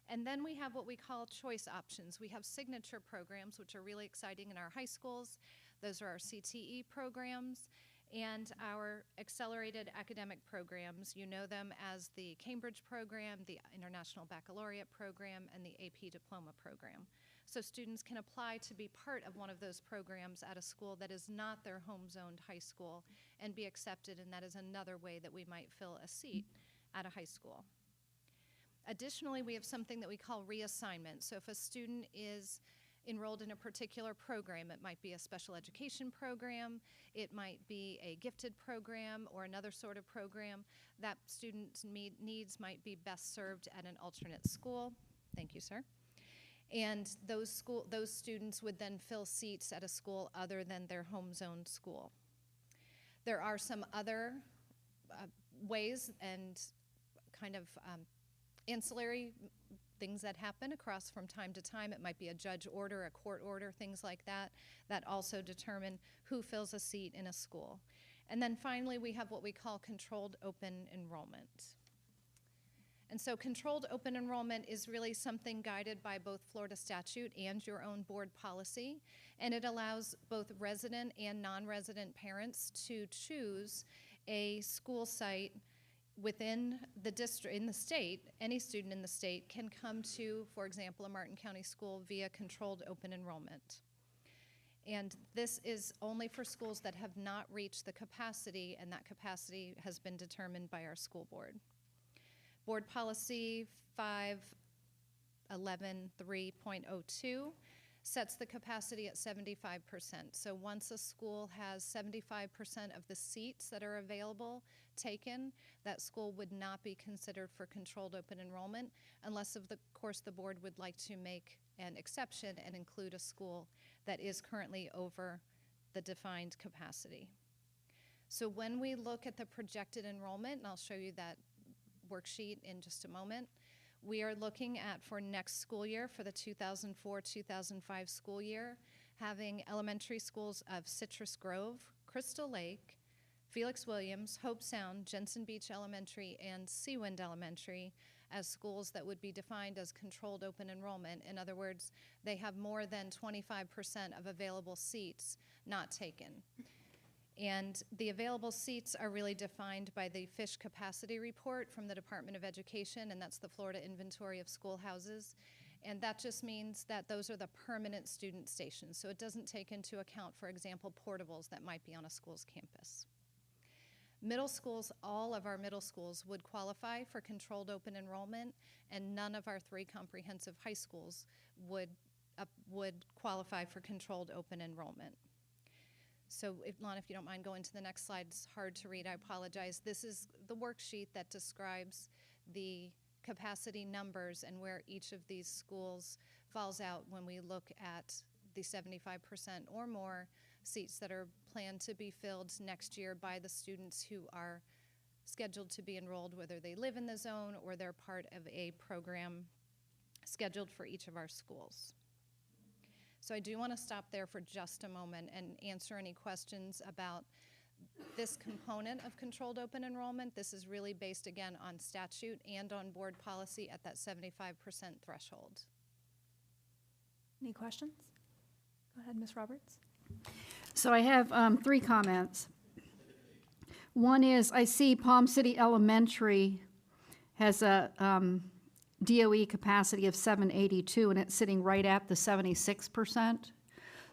And then we have what we call choice options. We have signature programs, which are really exciting in our high schools. Those are our CTE programs and our accelerated academic programs. You know them as the Cambridge program, the International Baccalaureate program, and the AP Diploma program. So students can apply to be part of one of those programs at a school that is not their home-zoned high school and be accepted, and that is another way that we might fill a seat at a high school. Additionally, we have something that we call reassignment. So if a student is enrolled in a particular program, it might be a special education program, it might be a gifted program or another sort of program, that student's needs might be best served at an alternate school. Thank you, sir. And those students would then fill seats at a school other than their home zone school. There are some other ways and kind of ancillary things that happen across from time to time. It might be a judge order, a court order, things like that, that also determine who fills a seat in a school. And then finally, we have what we call controlled open enrollment. And so controlled open enrollment is really something guided by both Florida statute and your own board policy, and it allows both resident and non-resident parents to choose a school site within the district, in the state. Any student in the state can come to, for example, a Martin County school via controlled open enrollment. And this is only for schools that have not reached the capacity, and that capacity has been determined by our school board. Board Policy 511.3.02 sets the capacity at 75%. So once a school has 75% of the seats that are available taken, that school would not be considered for controlled open enrollment unless, of course, the board would like to make an exception and include a school that is currently over the defined capacity. So when we look at the projected enrollment, and I'll show you that worksheet in just a moment, we are looking at, for next school year, for the 2004-2005 school year, having elementary schools of Citrus Grove, Crystal Lake, Felix Williams, Hope Sound, Jensen Beach Elementary, and Seawind Elementary as schools that would be defined as controlled open enrollment. In other words, they have more than 25% of available seats not taken. And the available seats are really defined by the FISH capacity report from the Department of Education, and that's the Florida Inventory of Schoolhouses. And that just means that those are the permanent student stations. So it doesn't take into account, for example, portables that might be on a school's campus. Middle schools, all of our middle schools would qualify for controlled open enrollment, and none of our 3 comprehensive high schools would qualify for controlled open enrollment. So, Lon, if you don't mind going to the next slide, it's hard to read, I apologize. This is the worksheet that describes the capacity numbers and where each of these schools falls out when we look at the 75% or more seats that are planned to be filled next year by the students who are scheduled to be enrolled, whether they live in the zone or they're part of a program scheduled for each of our schools. So I do want to stop there for just a moment and answer any questions about this component of controlled open enrollment. This is really based, again, on statute and on board policy at that 75% threshold. Any questions? Go ahead, Ms. Roberts. So I have 3 comments. One is, I see Palm City Elementary has a DOE capacity of 782, and it's sitting right at the 76%.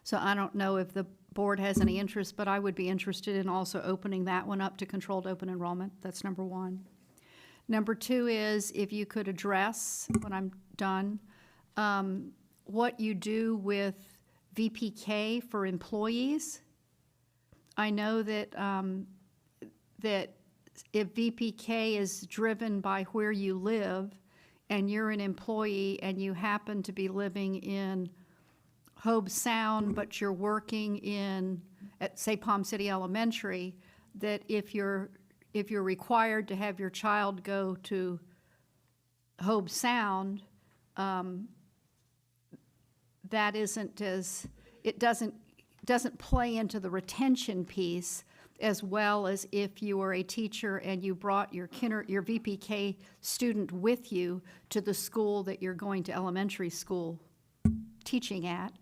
So I don't know if the board has any interest, but I would be interested in also opening that one up to controlled open enrollment. That's number 1. Number 2 is, if you could address, when I'm done, what you do with VPK for employees. I know that that if VPK is driven by where you live, and you're an employee and you happen to be living in Hobe Sound, but you're working at, say, Palm City Elementary, that if you're required to have your child go to Hobe Sound, that isn't as, it doesn't play into the retention piece as well as if you were a teacher and you brought your VPK student with you to the school that you're going to elementary school teaching at.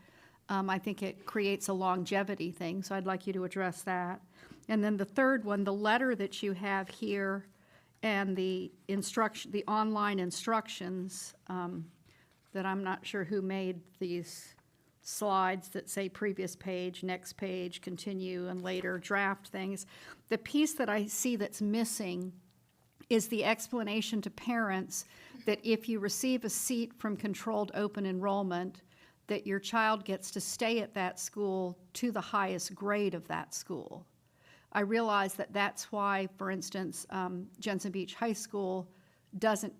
I think it creates a longevity thing, so I'd like you to address that. And then the third one, the letter that you have here and the online instructions, that I'm not sure who made these slides that say previous page, next page, continue, and later draft things. The piece that I see that's missing is the explanation to parents that if you receive a seat from controlled open enrollment, that your child gets to stay at that school to the highest grade of that school. I realize that that's why, for instance, Jensen Beach High School doesn't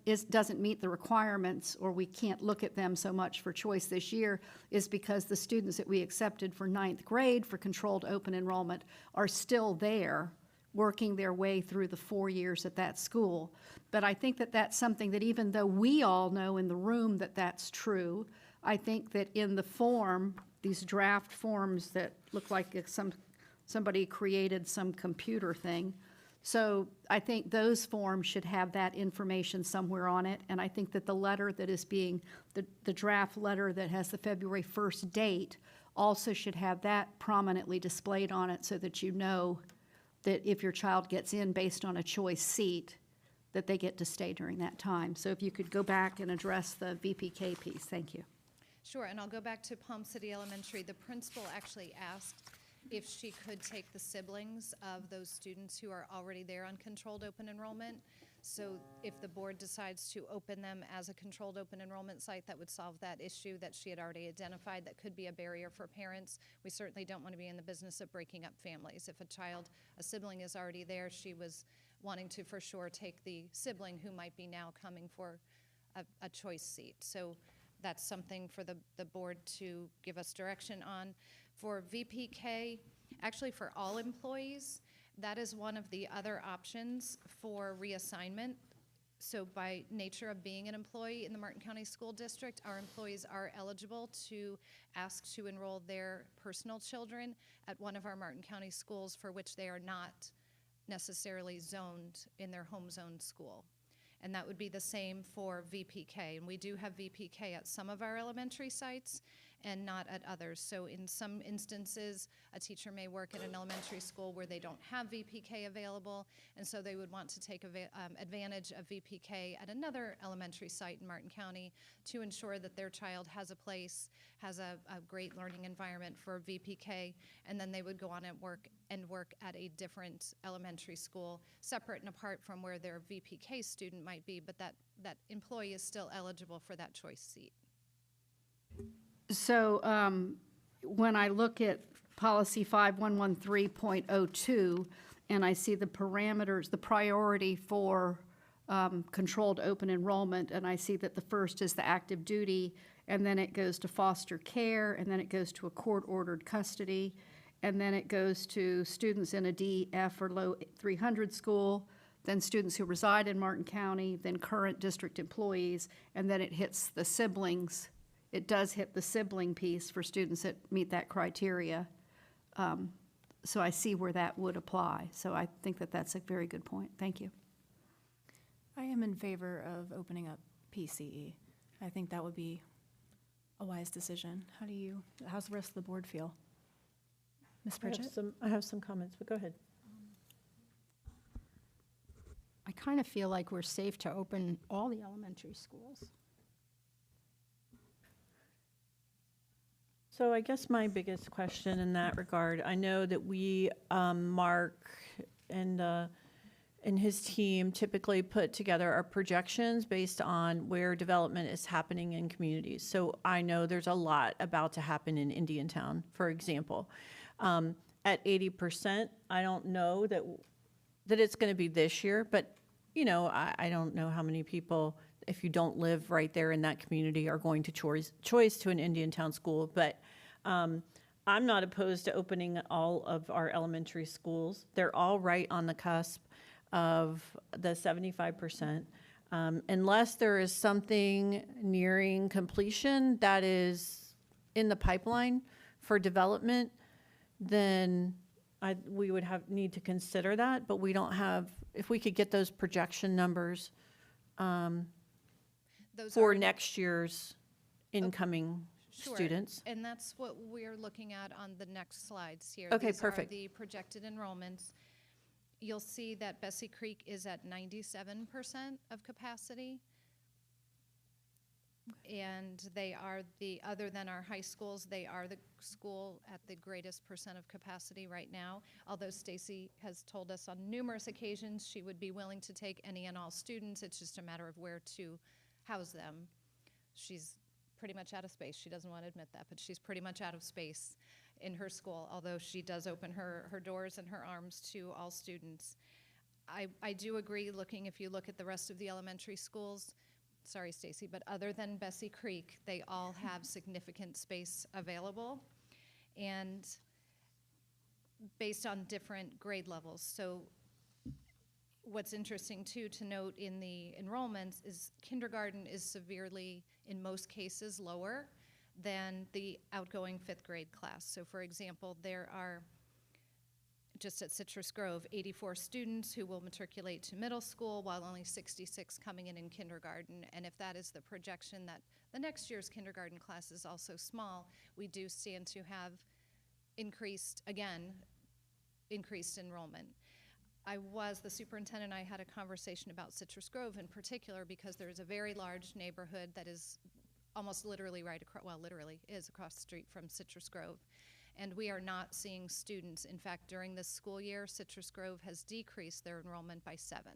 meet the requirements, or we can't look at them so much for choice this year, is because the students that we accepted for 9th grade for controlled open enrollment are still there, working their way through the 4 years at that school. But I think that that's something that, even though we all know in the room that that's true, I think that in the form, these draft forms that look like somebody created some computer thing. So I think those forms should have that information somewhere on it. And I think that the letter that is being, the draft letter that has the February 1st date also should have that prominently displayed on it, so that you know that if your child gets in based on a choice seat, that they get to stay during that time. So if you could go back and address the VPK piece, thank you. Sure, and I'll go back to Palm City Elementary. The principal actually asked if she could take the siblings of those students who are already there on controlled open enrollment. So if the board decides to open them as a controlled open enrollment site, that would solve that issue that she had already identified that could be a barrier for parents. We certainly don't want to be in the business of breaking up families. If a sibling is already there, she was wanting to for sure take the sibling who might be now coming for a choice seat. So that's something for the board to give us direction on. For VPK, actually for all employees, that is one of the other options for reassignment. So by nature of being an employee in the Martin County School District, our employees are eligible to ask to enroll their personal children at one of our Martin County schools for which they are not necessarily zoned in their home zone school. And that would be the same for VPK. And we do have VPK at some of our elementary sites and not at others. So in some instances, a teacher may work at an elementary school where they don't have VPK available, and so they would want to take advantage of VPK at another elementary site in Martin County to ensure that their child has a place, has a great learning environment for VPK, and then they would go on and work at a different elementary school, separate and apart from where their VPK student might be, but that employee is still eligible for that choice seat. So when I look at policy 5113.02 and I see the parameters, the priority for controlled open enrollment, and I see that the first is the active duty, and then it goes to foster care, and then it goes to a court-ordered custody, and then it goes to students in a DF or low 300 school, then students who reside in Martin County, then current district employees, and then it hits the siblings. It does hit the sibling piece for students that meet that criteria. So I see where that would apply. So I think that that's a very good point. Thank you. I am in favor of opening up PCE. I think that would be a wise decision. How's the rest of the board feel? Ms. Pritchett? I have some comments, but go ahead. I kind of feel like we're safe to open all the elementary schools. So I guess my biggest question in that regard, I know that we, Mark and his team typically put together our projections based on where development is happening in communities. So I know there's a lot about to happen in Indiantown, for example. At 80%, I don't know that it's going to be this year, but you know, I don't know how many people, if you don't live right there in that community, are going to choice to an Indiantown school. But I'm not opposed to opening all of our elementary schools. They're all right on the cusp of the 75%. Unless there is something nearing completion that is in the pipeline for development, then we would need to consider that, but we don't have, if we could get those projection numbers Those for are- next year's incoming Sure. students. And that's what we're looking at on the next slides here. Okay, These perfect. are the projected enrollments. You'll see that Bessie Creek is at 97% of capacity. And they are other than our high schools, they are the school at the greatest percent of capacity right now. Although Stacy has told us on numerous occasions she would be willing to take any and all students. It's just a matter of where to house them. She's pretty much out of space. She doesn't want to admit that, but she's pretty much out of space in her school, although she does open her doors and her arms to all students. I do agree, if you look at the rest of the elementary schools, sorry, Stacy, but other than Bessie Creek, they all have significant space available and based on different grade levels. So what's interesting too to note in the enrollments is kindergarten is severely, in most cases, lower than the outgoing fifth grade class. So for example, there are, just at Citrus Grove, 84 students who will matriculate to middle school, while only 66 coming in kindergarten. And if that is the projection that the next year's kindergarten class is also small, we do stand to have increased enrollment. The superintendent and I had a conversation about Citrus Grove in particular because there is a very large neighborhood that is almost literally literally is across the street from Citrus Grove. And we are not seeing students. In fact, during this school year, Citrus Grove has decreased their enrollment by 7.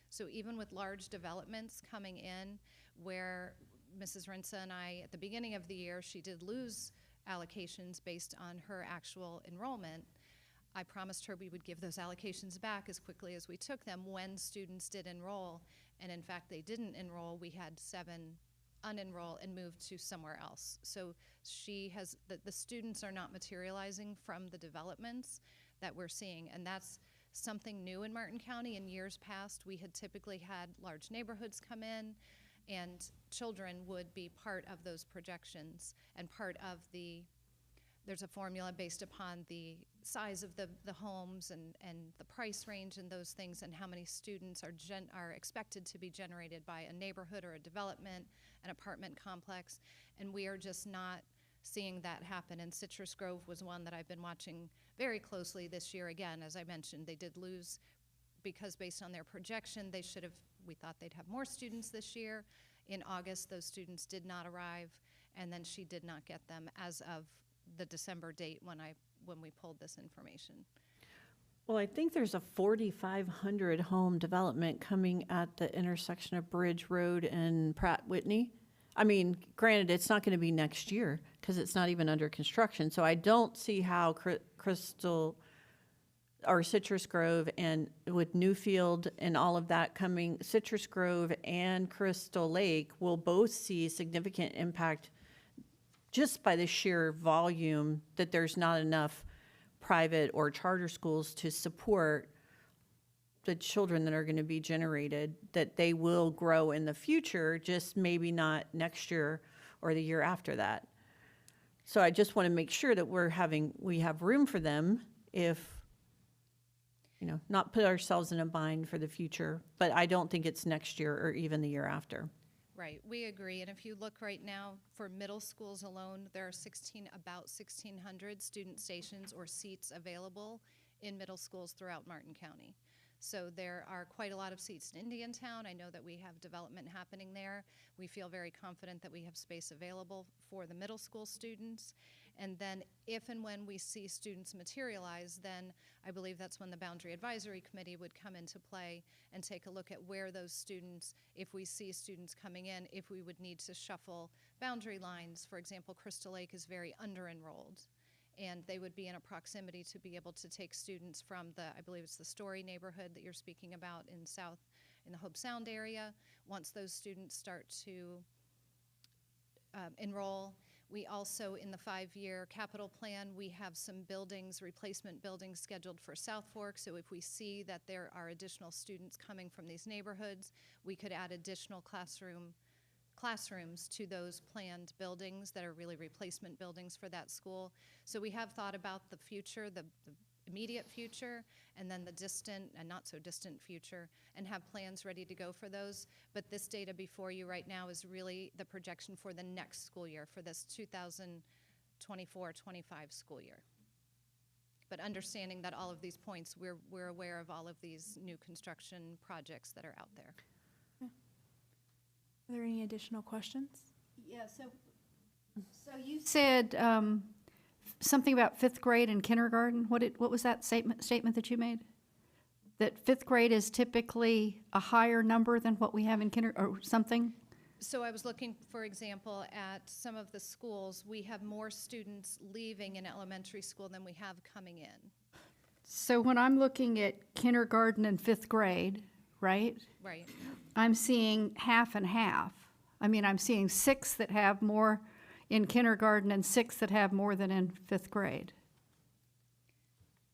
So even with large developments coming in, where Mrs. Rinsa and I, at the beginning of the year, she did lose allocations based on her actual enrollment. I promised her we would give those allocations back as quickly as we took them when students did enroll. And in fact, they didn't enroll. We had 7 unenroll and moved to somewhere else. So the students are not materializing from the developments that we're seeing. And that's something new in Martin County. In years past, we had typically had large neighborhoods come in and children would be part of those projections and part of there's a formula based upon the size of the homes and the price range and those things and how many students are expected to be generated by a neighborhood or a development, an apartment complex, and we are just not seeing that happen. And Citrus Grove was one that I've been watching very closely this year. Again, as I mentioned, they did lose because based on their projection, we thought they'd have more students this year. In August, those students did not arrive, and then she did not get them as of the December date when we pulled this information. Well, I think there's a 4,500 home development coming at the intersection of Bridge Road and Pratt Whitney. I mean, granted, it's not going to be next year because it's not even under construction. So I don't see how Citrus Grove and with Newfield and all of that coming, Citrus Grove and Crystal Lake will both see significant impact just by the sheer volume that there's not enough private or charter schools to support the children that are going to be generated, that they will grow in the future, just maybe not next year or the year after that. So I just want to make sure that we have room for them if, not put ourselves in a bind for the future, but I don't think it's next year or even the year after. Right, we agree. And if you look right now for middle schools alone, there are about 1,600 student stations or seats available in middle schools throughout Martin County. So there are quite a lot of seats in Indiantown. I know that we have development happening there. We feel very confident that we have space available for the middle school students. And then if and when we see students materialize, then I believe that's when the Boundary Advisory Committee would come into play and take a look at where those students, if we see students coming in, if we would need to shuffle boundary lines. For example, Crystal Lake is very under-enrolled, and they would be in a proximity to be able to take students from I believe it's the Story neighborhood that you're speaking about in the Hope Sound area. Once those students start to enroll, We also, in the 5-year capital plan, we have some buildings, replacement buildings scheduled for South Fork. So if we see that there are additional students coming from these neighborhoods, we could add additional classrooms to those planned buildings that are really replacement buildings for that school. So we have thought about the future, the immediate future, and then the distant and not so distant future, and have plans ready to go for those. But this data before you right now is really the projection for the next school year, for this 2024-25 school year. But understanding that all of these points, we're aware of all of these new construction projects that are out there. Are there any additional questions? Yeah, so you said something about fifth grade and kindergarten. What was that statement that you made? That fifth grade is typically a higher number than what we have in or something? So I was looking, for example, at some of the schools. We have more students leaving in elementary school than we have coming in. So when I'm looking at kindergarten and fifth grade, right? Right. I'm seeing half and half. I mean, I'm seeing 6 that have more in kindergarten and 6 that have more than in fifth grade.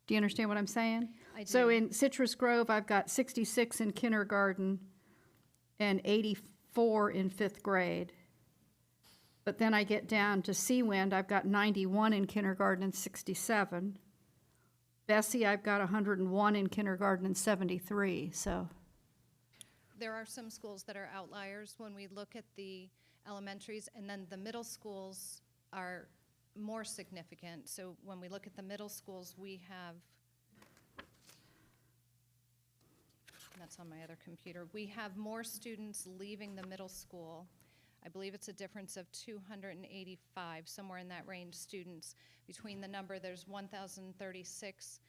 Do you understand what I'm saying? I do. So in Citrus Grove, I've got 66 in kindergarten and 84 in fifth grade. But then I get down to Seawind, I've got 91 in kindergarten and 67. Bessie, I've got 101 in kindergarten and 73, so. There are some schools that are outliers when we look at the elementaries, and then the middle schools are more significant. So when we look at the middle schools, we have, that's on my other computer, we have more students leaving the middle school. I believe it's a difference of 285, somewhere in that range, students between the number. There's 1,036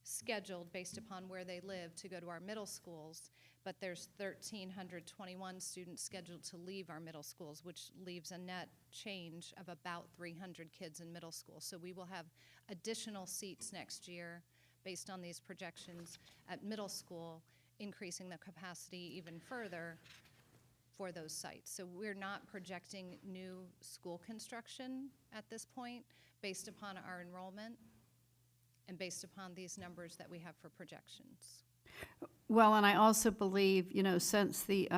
scheduled based upon where they live to go to our middle schools, but there's 1,321 students scheduled to leave our middle schools, which leaves a net change of about 300 kids in middle school. So we will have additional seats next year based on these projections at middle school, increasing the capacity even further for those sites. So we're not projecting new school construction at this point based upon our enrollment and based upon these numbers that we have for projections. Well, and I also believe, since the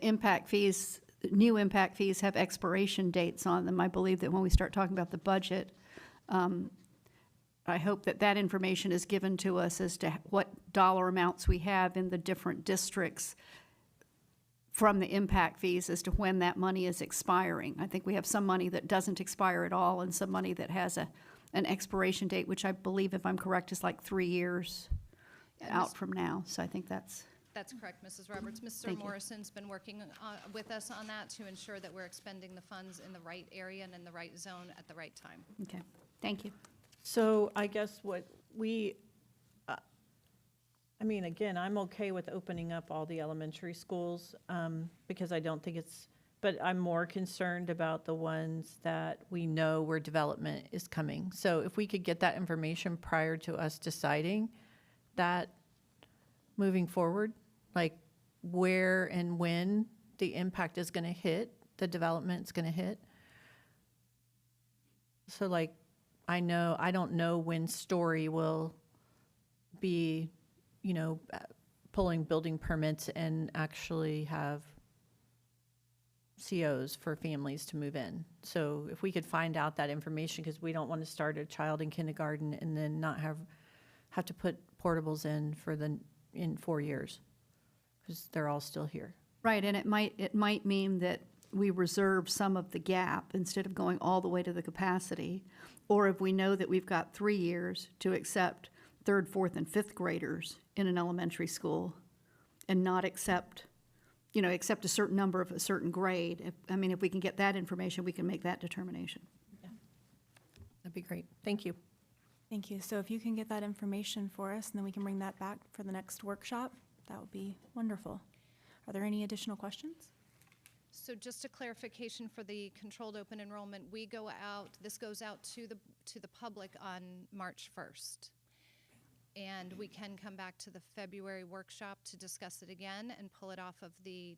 impact fees, the new impact fees have expiration dates on them, I believe that when we start talking about the budget, I hope that that information is given to us as to what dollar amounts we have in the different districts from the impact fees as to when that money is expiring. I think we have some money that doesn't expire at all and some money that has an expiration date, which I believe, if I'm correct, is like 3 years out from now. So I think that's correct, Mrs. Roberts. Mr. Thank you. Morrison's been working with us on that to ensure that we're expending the funds in the right area and in the right zone at the right time. okay. Thank you. So I guess what we, again, I'm okay with opening up all the elementary schools because I don't think but I'm more concerned about the ones that we know where development is coming. So if we could get that information prior to us deciding that moving forward, like where and when the impact is going to hit, the development's going to hit. So like, I don't know when Story will be, pulling building permits and actually have COs for families to move in. So if we could find out that information, because we don't want to start a child in kindergarten and then not have to put portables in in 4 years, because they're all still here. Right, and it might mean that we reserve some of the gap instead of going all the way to the capacity. Or if we know that we've got 3 years to accept third, fourth, and fifth graders in an elementary school and not accept a certain number of a certain grade. If we can get that information, we can make that determination. That'd be great. Thank you. Thank you. So if you can get that information for us, and then we can bring that back for the next workshop, that would be wonderful. Are there any additional questions? So just a clarification for the controlled open enrollment, this goes out to the public on March 1st. And we can come back to the February workshop to discuss it again and pull it off of the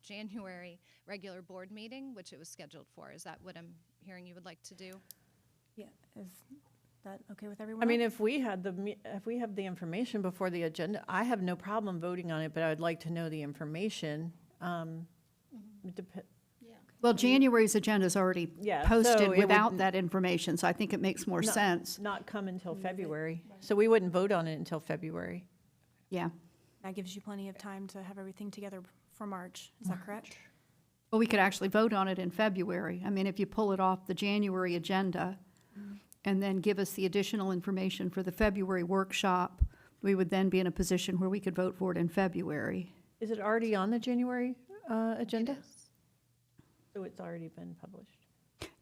January regular board meeting, which it was scheduled for. Is that what I'm hearing you would like to do? Yeah, is that okay with everyone? I mean, else? if we had if we have the information before the agenda, I have no problem voting on it, but I'd like to know the information. It dep- Well, January's agenda is already Yeah, so posted it without would that information, so I think it makes more Not- sense. Not come until February. So we wouldn't vote on it until February. Yeah. That gives you plenty of time to have everything together for March. Is that correct? Well, we could actually vote on it in February. I mean, if you pull it off the January agenda and then give us the additional information for the February workshop, we would then be in a position where we could vote for it in February. Is it already on the January agenda? It is. So it's already been published.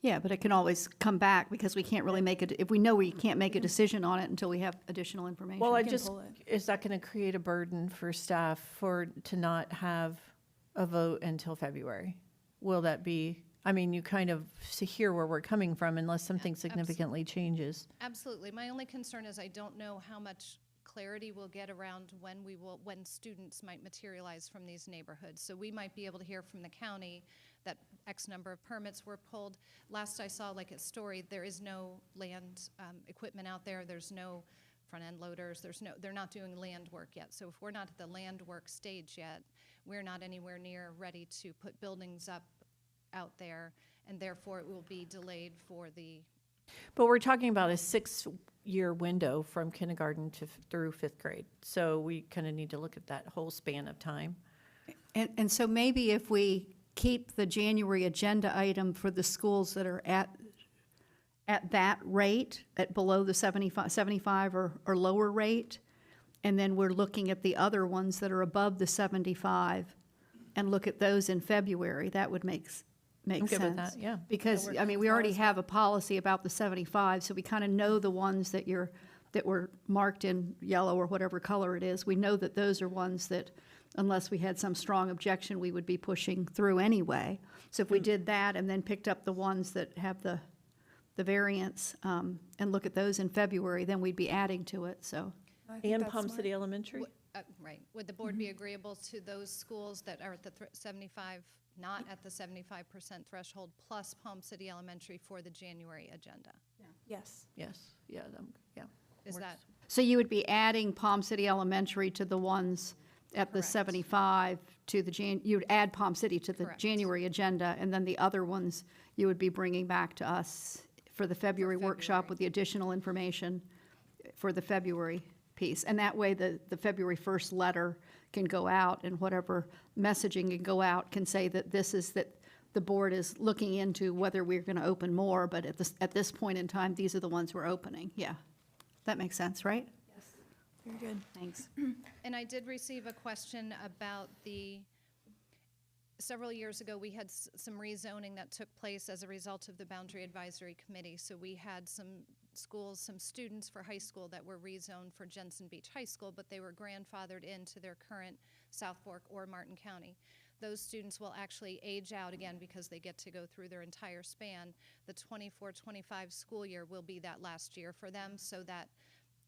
Yeah, but it can always come back because we can't really make it, if we know we can't make a decision on it until we have additional information. Well, I can just, pull it. is that going to create a burden for staff to not have a vote until February? Will that be, I mean, you kind of hear where we're coming from unless something significantly changes. Absolutely. My only concern is I don't know how much clarity we'll get around when students might materialize from these neighborhoods. So we might be able to hear from the county that X number of permits were pulled. Last I saw, like at Story, there is no land equipment out there. There's no front-end loaders. They're not doing land work yet. So if we're not at the land work stage yet, we're not anywhere near ready to put buildings up out there, and therefore it will be delayed for the. But we're talking about a 6-year window from kindergarten through 5th grade. So we kind of need to look at that whole span of time. And so maybe if we keep the January agenda item for the schools that are at that rate, at below the 75 or lower rate, and then we're looking at the other ones that are above the 75, and look at those in February, that would make I'm sense. good with that, yeah. Because, I mean, we already have a policy about the 75, so we kind of know the ones that were marked in yellow or whatever color it is. We know that those are ones that, unless we had some strong objection, we would be pushing through anyway. So if we did that and then picked up the ones that have the variance, and look at those in February, then we'd be adding to it, so. I think And that's Palm smart. City Elementary? Right. Would the board be agreeable to those schools that are at the 75, not at the 75% threshold, plus Palm City Elementary for the January agenda? Yes. Yes, yeah, yeah. Is Works. that, So you would be adding Palm City Elementary to the ones at the Correct. 75 to the you'd add Palm City to the Correct. January agenda, and then the other ones you would be bringing back to us for the February workshop February. with the additional information for the February piece. And that way, the February 1st letter can go out, and whatever messaging can go out can say that this is that the board is looking into whether we're going to open more, but at this point in time, these are the ones we're opening. Yeah. That makes sense, right? Very good. Thanks. and I did receive a question about several years ago, we had some rezoning that took place as a result of the Boundary Advisory Committee. So we had some schools, some students for high school that were rezoned for Jensen Beach High School, but they were grandfathered into their current South Fork or Martin County. Those students will actually age out again because they get to go through their entire span. The 24-25 school year will be that last year for them, so that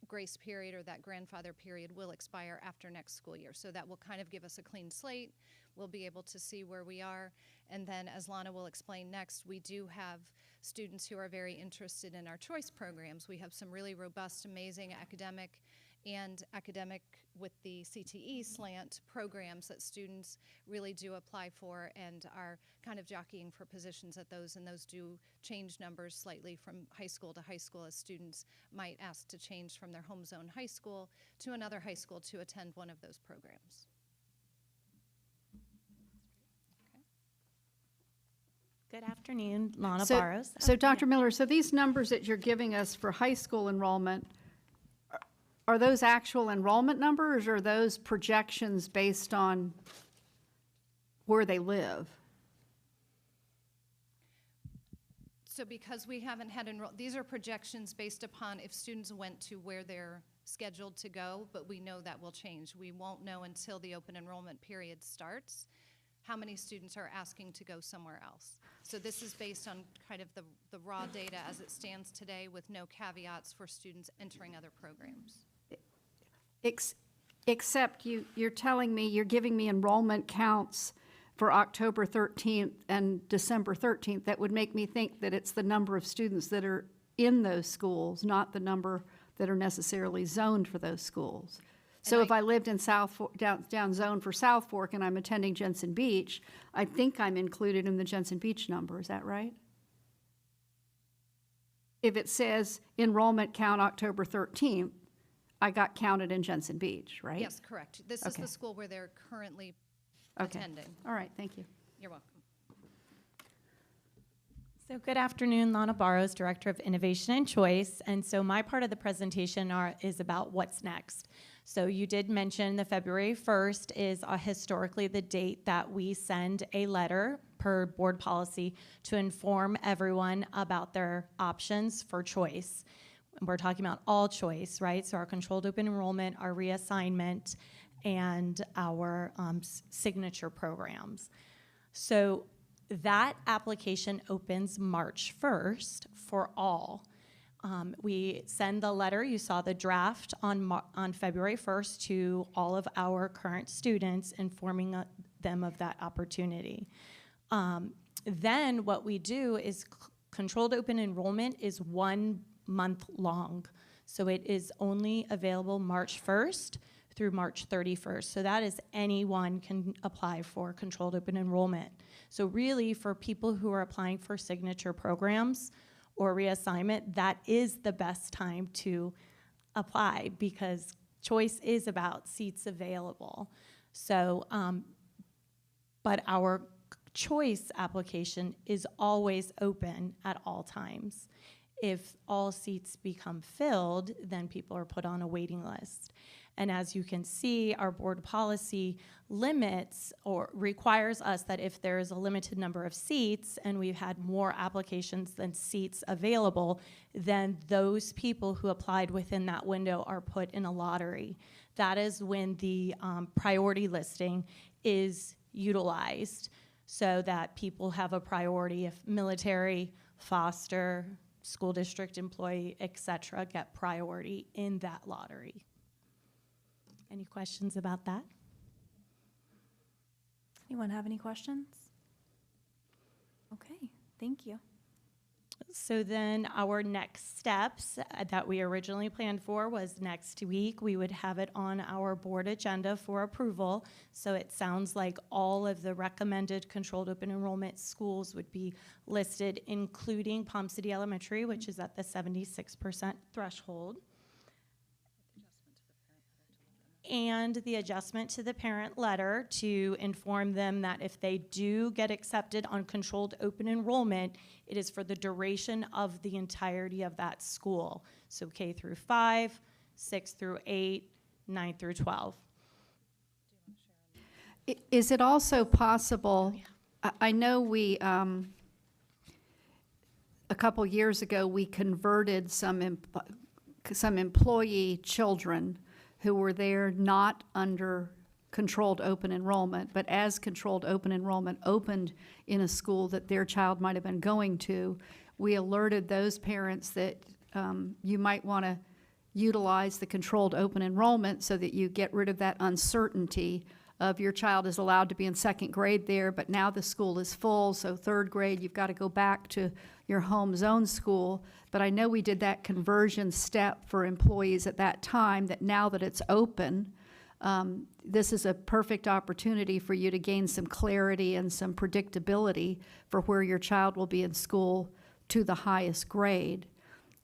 grace period or that grandfather period will expire after next school year. So that will kind of give us a clean slate. We'll be able to see where we are. And then, as Lana will explain next, we do have students who are very interested in our choice programs. We have some really robust, amazing academic with the CTE slant programs that students really do apply for and are kind of jockeying for positions at those, and those do change numbers slightly from high school to high school as students might ask to change from their home zone high school to another high school to attend one of those programs. Good afternoon, Lana So- Barros. So, Dr. Miller, so these numbers that you're giving us for high school enrollment, are those actual enrollment numbers, or are those projections based on where they live? So because we haven't had these are projections based upon if students went to where they're scheduled to go, but we know that will change. We won't know until the open enrollment period starts how many students are asking to go somewhere else. So this is based on kind of the raw data as it stands today with no caveats for students entering other programs. Except you're telling me, you're giving me enrollment counts for October 13th and December 13th. That would make me think that it's the number of students that are in those schools, not the number that are necessarily zoned for those schools. So if I lived in down zone for South Fork and I'm attending Jensen Beach, I think I'm included in the Jensen Beach number. Is that right? If it says enrollment count October 13th, I got counted in Jensen Beach, right? Yes, correct. This is Okay. the school where they're currently Okay. attending. All right, thank you. You're welcome. So good afternoon, Lana Barrows, Director of Innovation and Choice. And so my part of the presentation is about what's next. So you did mention the February 1st is historically the date that we send a letter per board policy to inform everyone about their options for choice. We're talking about all choice, right? So our controlled open enrollment, our reassignment, and our signature programs. So that application opens March 1st for all. We send the letter, you saw the draft on February 1st to all of our current students, informing them of that opportunity. Then what we do is controlled open enrollment is 1 month long. So it is only available March 1st through March 31st. So that is anyone can apply for controlled open enrollment. So really for people who are applying for signature programs or reassignment, that is the best time to apply because choice is about seats available. So, but our choice application is always open at all times. If all seats become filled, then people are put on a waiting list. And as you can see, our board policy limits or requires us that if there is a limited number of seats and we've had more applications than seats available, then those people who applied within that window are put in a lottery. That is when the priority listing is utilized so that people have a priority if military, foster, school district employee, et cetera, get priority in that lottery. Any questions about that? Anyone have any questions? Okay, thank you. So then our next steps that we originally planned for was next week. We would have it on our board agenda for approval. So it sounds like all of the recommended controlled open enrollment schools would be listed, including Palm City Elementary, which is at the 76% threshold. And the adjustment to the parent letter to inform them that if they do get accepted on controlled open enrollment, it is for the duration of the entirety of that school. So K through 5, 6 through 8, 9 through 12. Is it also possible, I know we, a couple years ago, we converted some employee children who were there not under controlled open enrollment, but as controlled open enrollment opened in a school that their child might have been going to, we alerted those parents that you might want to utilize the controlled open enrollment so that you get rid of that uncertainty of your child is allowed to be in second grade there, but now the school is full, so third grade, you've got to go back to your home zone school. But I know we did that conversion step for employees at that time, that now that it's open, this is a perfect opportunity for you to gain some clarity and some predictability for where your child will be in school to the highest grade.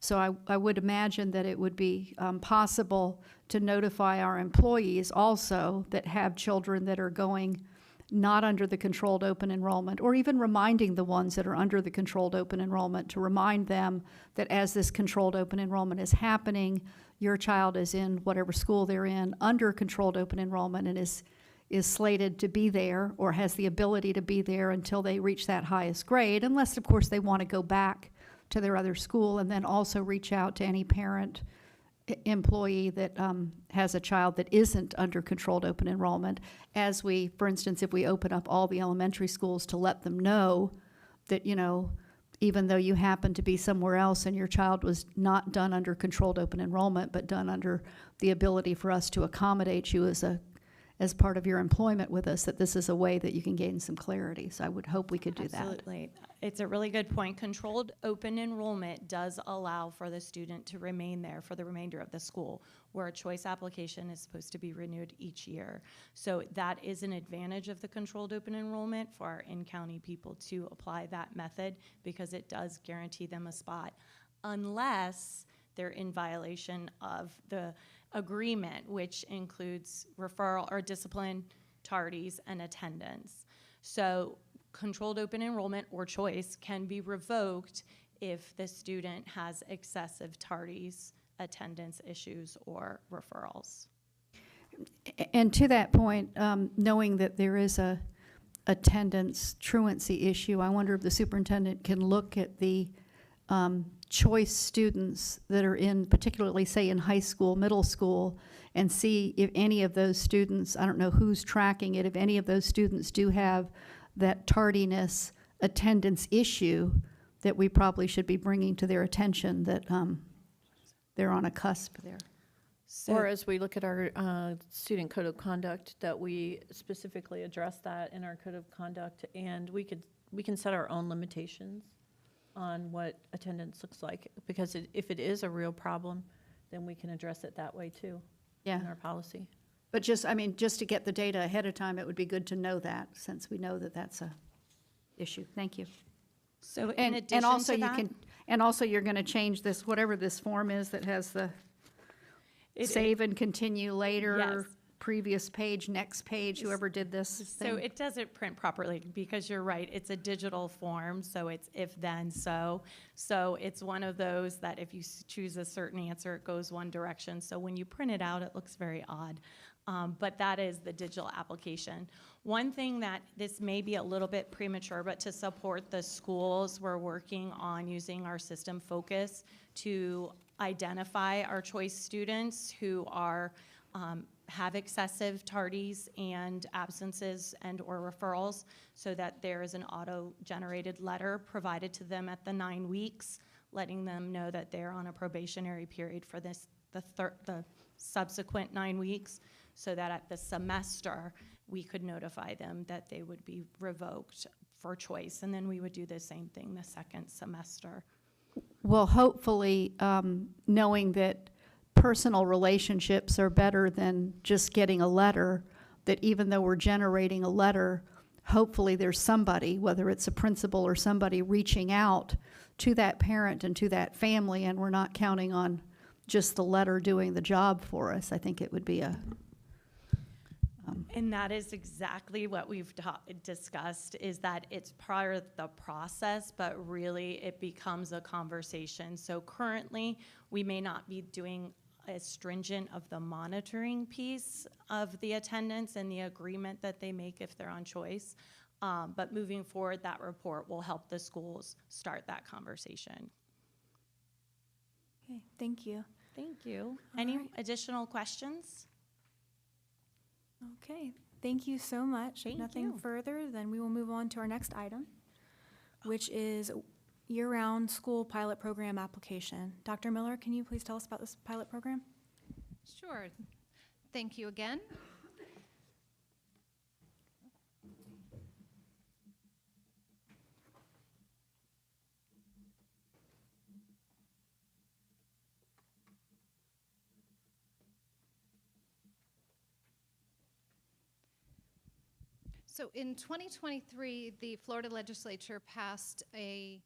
So I would imagine that it would be possible to notify our employees also that have children that are going not under the controlled open enrollment, or even reminding the ones that are under the controlled open enrollment to remind them that as this controlled open enrollment is happening, your child is in whatever school they're in under controlled open enrollment and is slated to be there or has the ability to be there until they reach that highest grade, unless of course they want to go back to their other school, and then also reach out to any parent employee that has a child that isn't under controlled open enrollment, as we, for instance, if we open up all the elementary schools, to let them know that, you know, even though you happen to be somewhere else and your child was not done under controlled open enrollment, but done under the ability for us to accommodate you as part of your employment with us, that this is a way that you can gain some clarity. So I would hope we could do that. Absolutely. It's a really good point. Controlled open enrollment does allow for the student to remain there for the remainder of the school, where a choice application is supposed to be renewed each year. So that is an advantage of the controlled open enrollment for our in-county people to apply that method, because it does guarantee them a spot, unless they're in violation of the agreement, which includes referral or discipline, tardies, and attendance. So controlled open enrollment or choice can be revoked if the student has excessive tardies, attendance issues, or referrals. And to that point, knowing that there is a attendance truancy issue, I wonder if the superintendent can look at the choice students that are in, particularly say in high school, middle school, and see if any of those students, I don't know who's tracking it, if any of those students do have that tardiness attendance issue that we probably should be bringing to their attention, that they're on a cusp there. Or as we look at our student code of conduct, that we specifically address that in our code of conduct, and we can set our own limitations on what attendance looks like, because if it is a real problem, then we can address it that way too. Yeah. In our policy. But just to get the data ahead of time, it would be good to know that, since we know that that's a issue. Thank you. So in And addition also to you that, can, and also you're gonna change this, whatever this form is that has the save and continue later, Yes. previous page, next page, whoever did this so thing. it doesn't print properly, because you're right, it's a digital form, so it's if then so. So it's one of those that if you choose a certain answer, it goes one direction. So when you print it out, it looks very odd. But that is the digital application. One thing that this may be a little bit premature, but to support the schools, we're working on using our system Focus to identify our choice students who are have excessive tardies and absences and or referrals, so that there is an auto-generated letter provided to them at the 9 weeks, letting them know that they're on a probationary period for the subsequent 9 weeks, so that at the semester we could notify them that they would be revoked for choice, and then we would do the same thing the second semester. Well, hopefully, knowing that personal relationships are better than just getting a letter, that even though we're generating a letter, hopefully there's somebody, whether it's a principal or somebody, reaching out to that parent and to that family, and we're not counting on just the letter doing the job for us. I think it would be a... And that is exactly what we've discussed, is that it's part of the process, but really it becomes a conversation. So currently, we may not be doing as stringent of the monitoring piece of the attendance and the agreement that they make if they're on choice. But moving forward, that report will help the schools start that conversation. Okay, thank you. Thank you. All Any right. additional questions? Okay, thank you so much. Thank Nothing you. further, then we will move on to our next item, which is year-round school pilot program application. Dr. Miller, can you please tell us about this pilot program? Sure. Thank you again. So in 2023, the Florida legislature passed a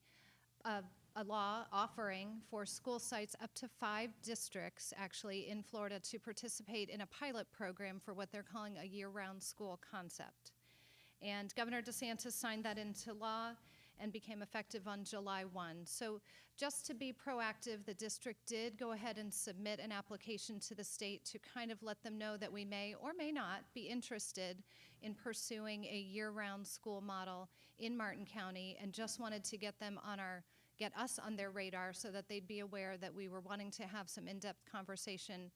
law offering for school sites up to 5 districts, actually, in Florida to participate in a pilot program for what they're calling a year-round school concept. And Governor DeSantis signed that into law and became effective on July 1. So just to be proactive, the district did go ahead and submit an application to the state to kind of let them know that we may or may not be interested in pursuing a year-round school model in Martin County, and just wanted to get them on get us on their radar so that they'd be aware that we were wanting to have some in-depth conversation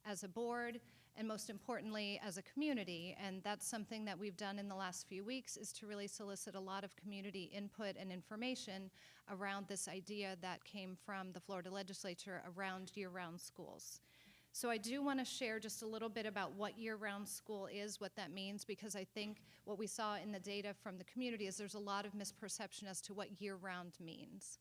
as a board, and most importantly, as a community. And that's something that we've done in the last few weeks, is to really solicit a lot of community input and information around this idea that came from the Florida legislature around year-round schools. So I do want to share just a little bit about what year-round school is, what that means, because I think what we saw in the data from the community is there's a lot of misperception as to what year-round means.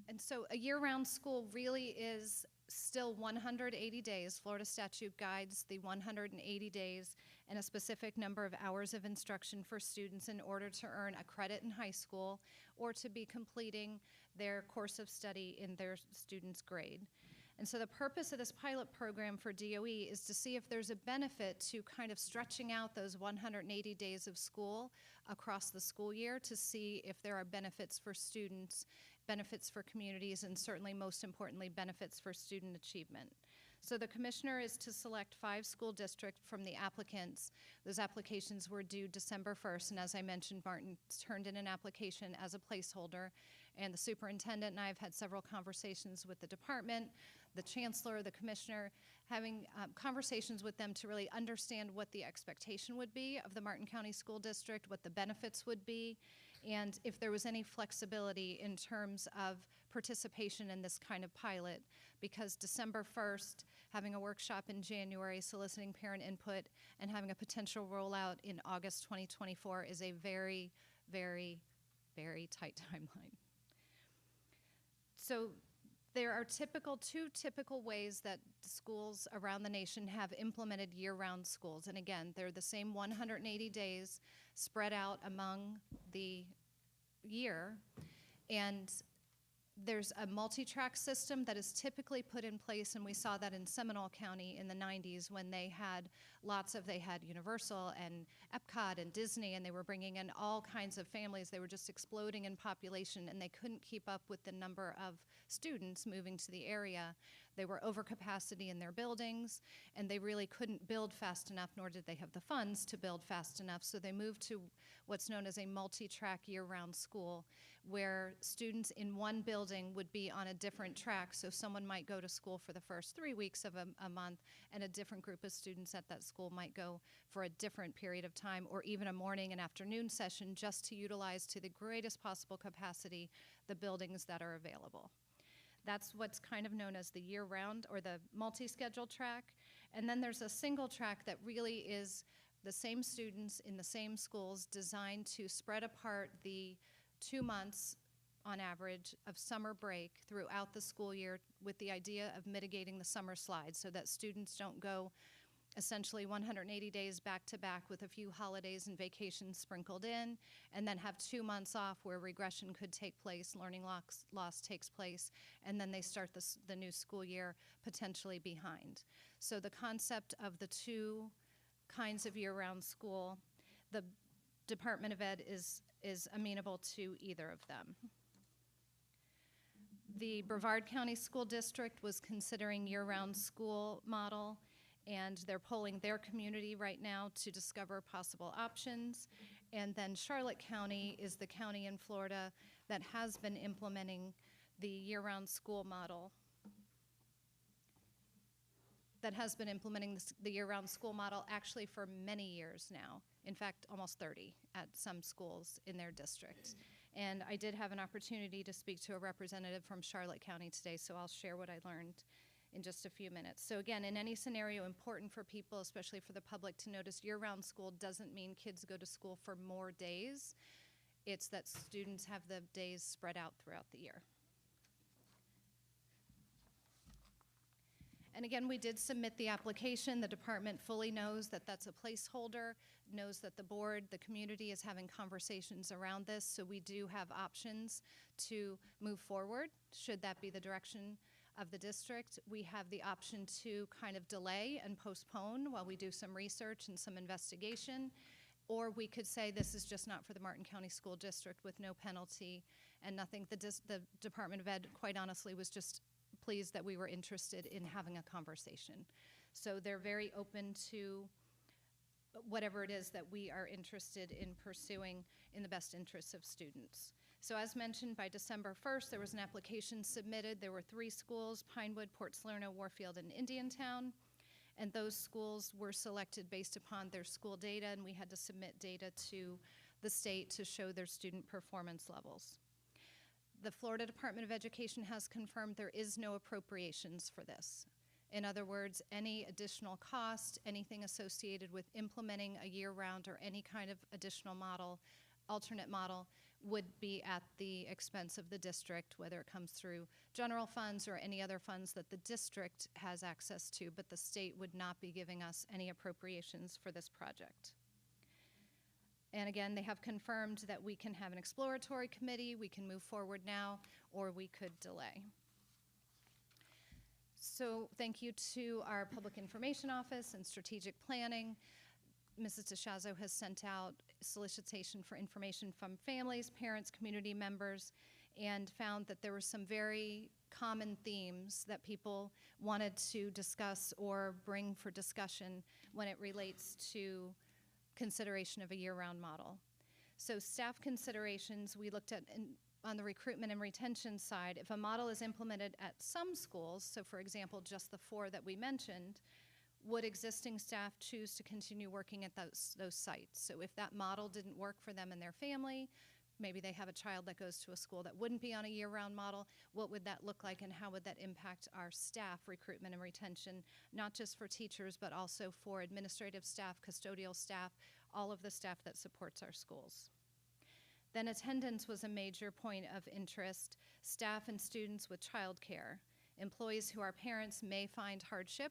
And so a year-round school really is still 180 days. Florida statute guides the 180 days and a specific number of hours of instruction for students in order to earn a credit in high school or to be completing their course of study in their student's grade. And so the purpose of this pilot program for DOE is to see if there's a benefit to kind of stretching out those 180 days of school across the school year to see if there are benefits for students, benefits for communities, and certainly most importantly, benefits for student achievement. So the commissioner is to select 5 school districts from the applicants. Those applications were due December 1st, and as I mentioned, Martin turned in an application as a placeholder, and the superintendent and I have had several conversations with the department, the chancellor, the commissioner, having conversations with them to really understand what the expectation would be of the Martin County School District, what the benefits would be, and if there was any flexibility in terms of participation in this kind of pilot, because December 1st, having a workshop in January, soliciting parent input, and having a potential rollout in August 2024 is a very, very, very tight timeline. So there are two typical ways that schools around the nation have implemented year-round schools. And again, they're the same 180 days spread out among the year. And there's a multi-track system that is typically put in place, and we saw that in Seminole County in the 90s when they had Universal and Epcot and Disney, and they were bringing in all kinds of families. They were just exploding in population, and they couldn't keep up with the number of students moving to the area. They were over capacity in their buildings, and they really couldn't build fast enough, nor did they have the funds to build fast enough. So they moved to what's known as a multi-track year-round school, where students in one building would be on a different track. So someone might go to school for the first 3 weeks of a month, and a different group of students at that school might go for a different period of time, or even a morning and afternoon session, just to utilize to the greatest possible capacity the buildings that are available. That's what's kind of known as the year-round or the multi-schedule track. And then there's a single track that really is the same students in the same schools, designed to spread apart the 2 months on average of summer break throughout the school year, with the idea of mitigating the summer slide so that students don't go essentially 180 days back to back with a few holidays and vacations sprinkled in, and then have 2 months off where regression could take place, learning loss takes place, and then they start the new school year potentially behind. So the concept of the two kinds of year-round school, the Department of Ed is amenable to either of them. The Brevard County School District was considering year-round school model, and they're polling their community right now to discover possible options. And then Charlotte County is the county in Florida that has been implementing the year-round school model, the year-round school model actually for many years now. In fact, almost 30 at some schools in their district. And I did have an opportunity to speak to a representative from Charlotte County today, so I'll share what I learned in just a few minutes. So again, in any scenario, important for people, especially for the public, to notice year-round school doesn't mean kids go to school for more days. It's that students have the days spread out throughout the year. And again, we did submit the application. The department fully knows that that's a placeholder, knows that the board, the community is having conversations around this, so we do have options to move forward, should that be the direction of the district. We have the option to kind of delay and postpone while we do some research and some investigation, or we could say this is just not for the Martin County School District with no penalty and nothing. The Department of Ed, quite honestly, was just pleased that we were interested in having a conversation. So they're very open to whatever it is that we are interested in pursuing in the best interests of students. So as mentioned, by December 1st, there was an application submitted. There were 3 schools, Pinewood, Port Salerno, Warfield, and Indiantown. And those schools were selected based upon their school data, and we had to submit data to the state to show their student performance levels. The Florida Department of Education has confirmed there is no appropriations for this. In other words, any additional cost, anything associated with implementing a year-round or any kind of additional model, alternate model, would be at the expense of the district, whether it comes through general funds or any other funds that the district has access to, but the state would not be giving us any appropriations for this project. And again, they have confirmed that we can have an exploratory committee, we can move forward now, or we could delay. So thank you to our Public Information Office and Strategic Planning. Mrs. DeShazo has sent out solicitation for information from families, parents, community members, and found that there were some very common themes that people wanted to discuss or bring for discussion when it relates to consideration of a year-round model. So staff considerations, we looked at on the recruitment and retention side. If a model is implemented at some schools, so for example, just the 4 that we mentioned, would existing staff choose to continue working at those sites? So if that model didn't work for them and their family, maybe they have a child that goes to a school that wouldn't be on a year-round model, what would that look like and how would that impact our staff recruitment and retention, not just for teachers, but also for administrative staff, custodial staff, all of the staff that supports our schools. Then attendance was a major point of interest. Staff and students with childcare. Employees who are parents may find hardship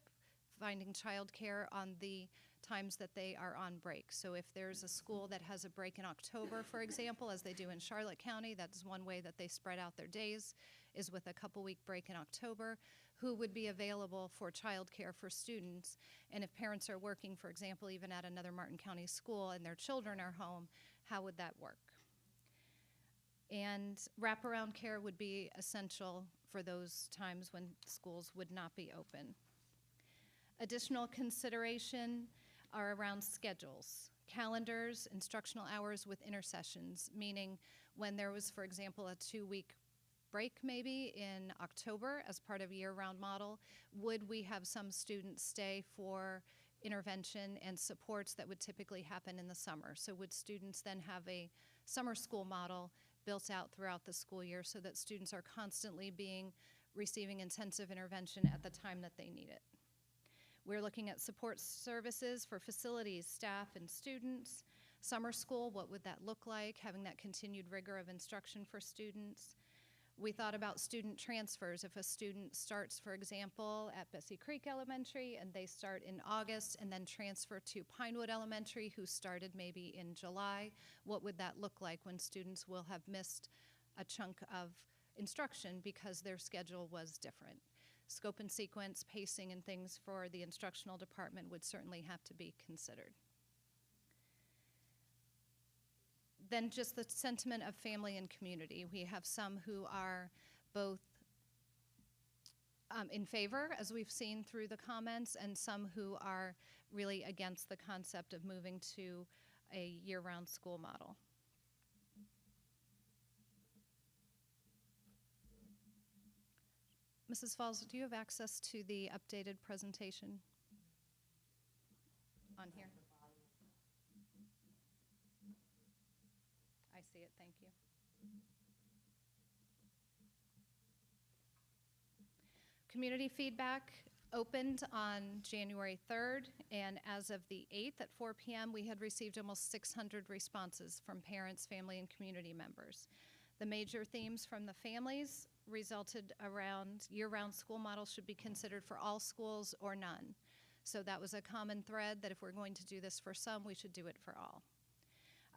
finding childcare on the times that they are on break. So if there's a school that has a break in October, for example, as they do in Charlotte County, that's one way that they spread out their days, is with a couple-week break in October, who would be available for childcare for students. And if parents are working, for example, even at another Martin County school and their children are home, how would that work? And wraparound care would be essential for those times when schools would not be open. Additional consideration are around schedules, calendars, instructional hours with intersessions, meaning when there was, for example, a 2-week break maybe in October as part of a year-round model, would we have some students stay for intervention and supports that would typically happen in the summer? So would students then have a summer school model built out throughout the school year so that students are constantly receiving intensive intervention at the time that they need it? We're looking at support services for facilities, staff, and students. Summer school, what would that look like? Having that continued rigor of instruction for students. We thought about student transfers. If a student starts, for example, at Bessie Creek Elementary and they start in August and then transfer to Pinewood Elementary, who started maybe in July, what would that look like when students will have missed a chunk of instruction because their schedule was different? Scope and sequence, pacing, and things for the instructional department would certainly have to be considered. Then just the sentiment of family and community. We have some who are both in favor, as we've seen through the comments, and some who are really against the concept of moving to a year-round school model. Mrs. Falls, do you have access to the updated presentation on here? I see it, thank you. Community feedback opened on January 3rd, and as of the 8th at 4 p.m., we had received almost 600 responses from parents, family, and community members. The major themes from the families resulted around year-round school models should be considered for all schools or none. So that was a common thread that if we're going to do this for some, we should do it for all.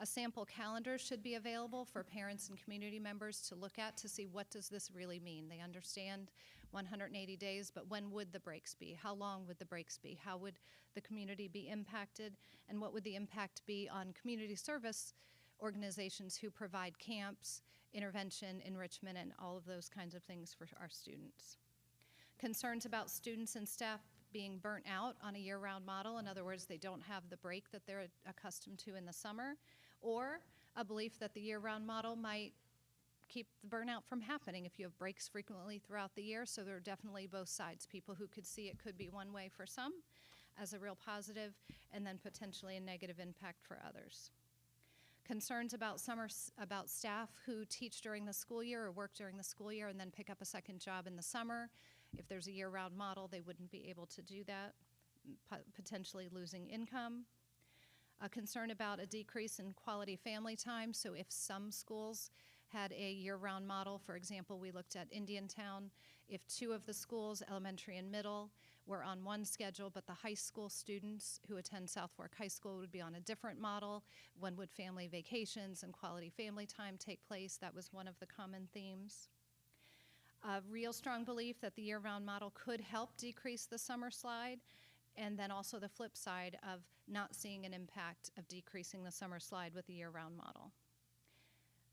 A sample calendar should be available for parents and community members to look at to see what does this really mean. They understand 180 days, but when would the breaks be? How long would the breaks be? How would the community be impacted? And what would the impact be on community service organizations who provide camps, intervention, enrichment, and all of those kinds of things for our students? Concerns about students and staff being burnt out on a year-round model. In other words, they don't have the break that they're accustomed to in the summer, or a belief that the year-round model might keep the burnout from happening if you have breaks frequently throughout the year. So there are definitely both sides. People who could see it could be one way for some as a real positive, and then potentially a negative impact for others. Concerns about about staff who teach during the school year or work during the school year and then pick up a second job in the summer. If there's a year-round model, they wouldn't be able to do that, potentially losing income. A concern about a decrease in quality family time. So if some schools had a year-round model, for example, we looked at Indiantown, if 2 of the schools, elementary and middle, were on one schedule, but the high school students who attend South Fork High School would be on a different model, when would family vacations and quality family time take place? That was one of the common themes. A real strong belief that the year-round model could help decrease the summer slide, and then also the flip side of not seeing an impact of decreasing the summer slide with the year-round model.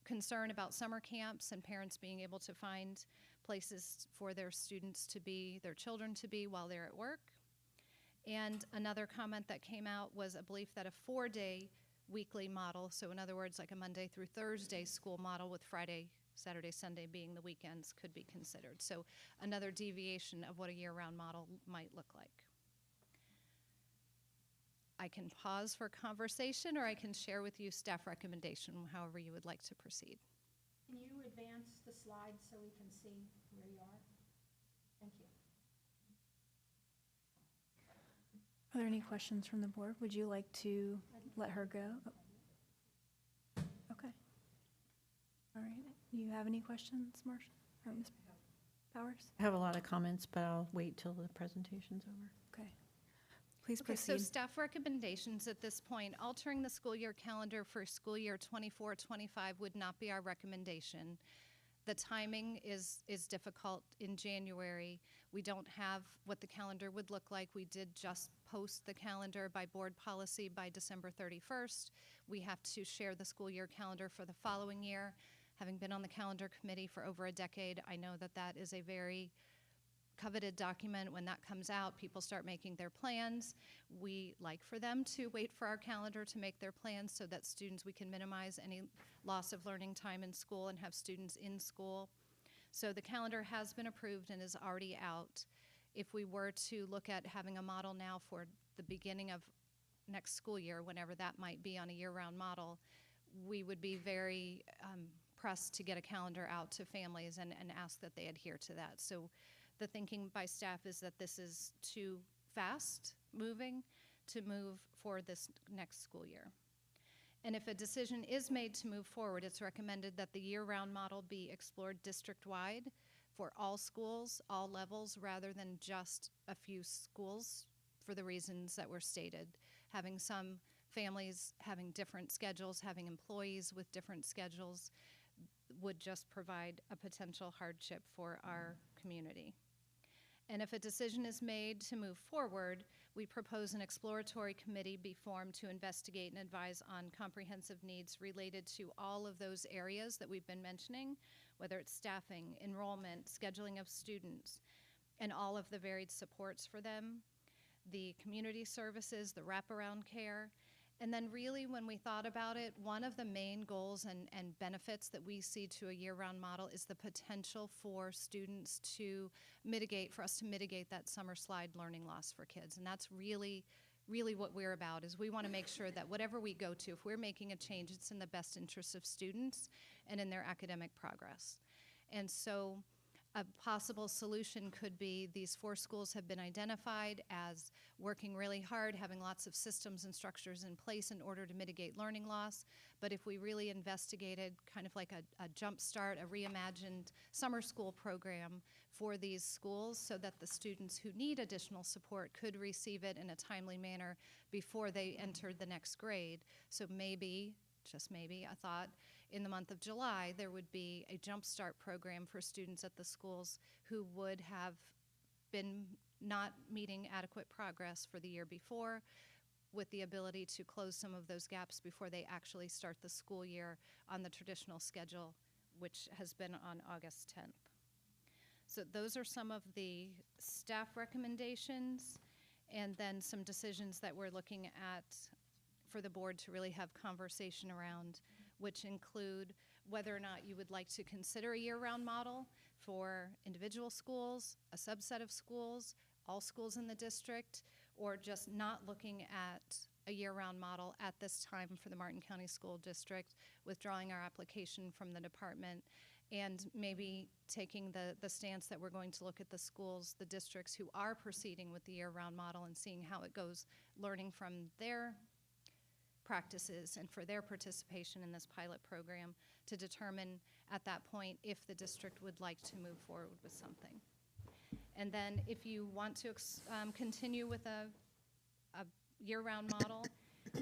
Concern about summer camps and parents being able to find places for their students to be, their children to be while they're at work. And another comment that came out was a belief that a 4-day weekly model, so in other words, like a Monday through Thursday school model with Friday, Saturday, Sunday being the weekends, could be considered. So another deviation of what a year-round model might look like. I can pause for conversation, or I can share with you staff recommendation, however you would like to proceed. Can you advance the slide so we can see where you are? Thank you. Are there any questions from the board? Would you like to let her go? Oh. Okay. All right. Do you have any questions, Marcia? Or Ms. Powers? I have a lot of comments, but I'll wait till the presentation's over. Okay. Please Okay, so proceed. staff recommendations at this point, altering the school year calendar for school year 24-25 would not be our recommendation. The timing is difficult in January. We don't have what the calendar would look like. We did just post the calendar by board policy by December 31st. We have to share the school year calendar for the following year. Having been on the calendar committee for over a decade, I know that that is a very coveted document. When that comes out, people start making their plans. We like for them to wait for our calendar to make their plans so that students, we can minimize any loss of learning time in school and have students in school. So the calendar has been approved and is already out. If we were to look at having a model now for the beginning of next school year, whenever that might be on a year-round model, we would be very pressed to get a calendar out to families and ask that they adhere to that. So the thinking by staff is that this is too fast moving to move for this next school year. And if a decision is made to move forward, it's recommended that the year-round model be explored district-wide for all schools, all levels, rather than just a few schools for the reasons that were stated. Having some families having different schedules, having employees with different schedules would just provide a potential hardship for our community. And if a decision is made to move forward, we propose an exploratory committee be formed to investigate and advise on comprehensive needs related to all of those areas that we've been mentioning, whether it's staffing, enrollment, scheduling of students, and all of the varied supports for them, the community services, the wraparound care. And then really when we thought about it, one of the main goals and benefits that we see to a year-round model is the potential for students to mitigate, for us to mitigate that summer slide learning loss for kids. And that's really, really what we're about, is we want to make sure that whatever we go to, if we're making a change, it's in the best interest of students and in their academic progress. And so a possible solution could be these 4 schools have been identified as working really hard, having lots of systems and structures in place in order to mitigate learning loss. But if we really investigated kind of like a jump start, a reimagined summer school program for these schools so that the students who need additional support could receive it in a timely manner before they entered the next grade. So maybe, just maybe, a thought, in the month of July, there would be a Jump Start program for students at the schools who would have been not meeting adequate progress for the year before, with the ability to close some of those gaps before they actually start the school year on the traditional schedule, which has been on August 10th. So those are some of the staff recommendations, and then some decisions that we're looking at for the board to really have conversation around, which include whether or not you would like to consider a year-round model for individual schools, a subset of schools, all schools in the district, or just not looking at a year-round model at this time for the Martin County School District, withdrawing our application from the department, and maybe taking the stance that we're going to look at the schools, the districts who are proceeding with the year-round model and seeing how it goes, learning from their practices and for their participation in this pilot program to determine at that point if the district would like to move forward with something. And then if you want to continue with a year-round model,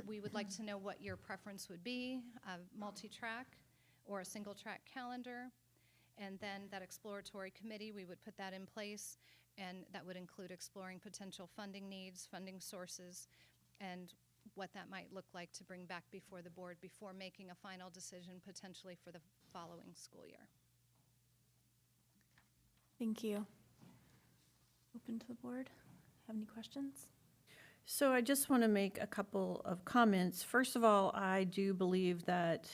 we would like to know what your preference would be, a multi-track or a single-track calendar. And then that exploratory committee, we would put that in place, and that would include exploring potential funding needs, funding sources, and what that might look like to bring back before the board before making a final decision potentially for the following school year. Thank you. Open to the board. Have any questions? So I just want to make a couple of comments. First of all, I do believe that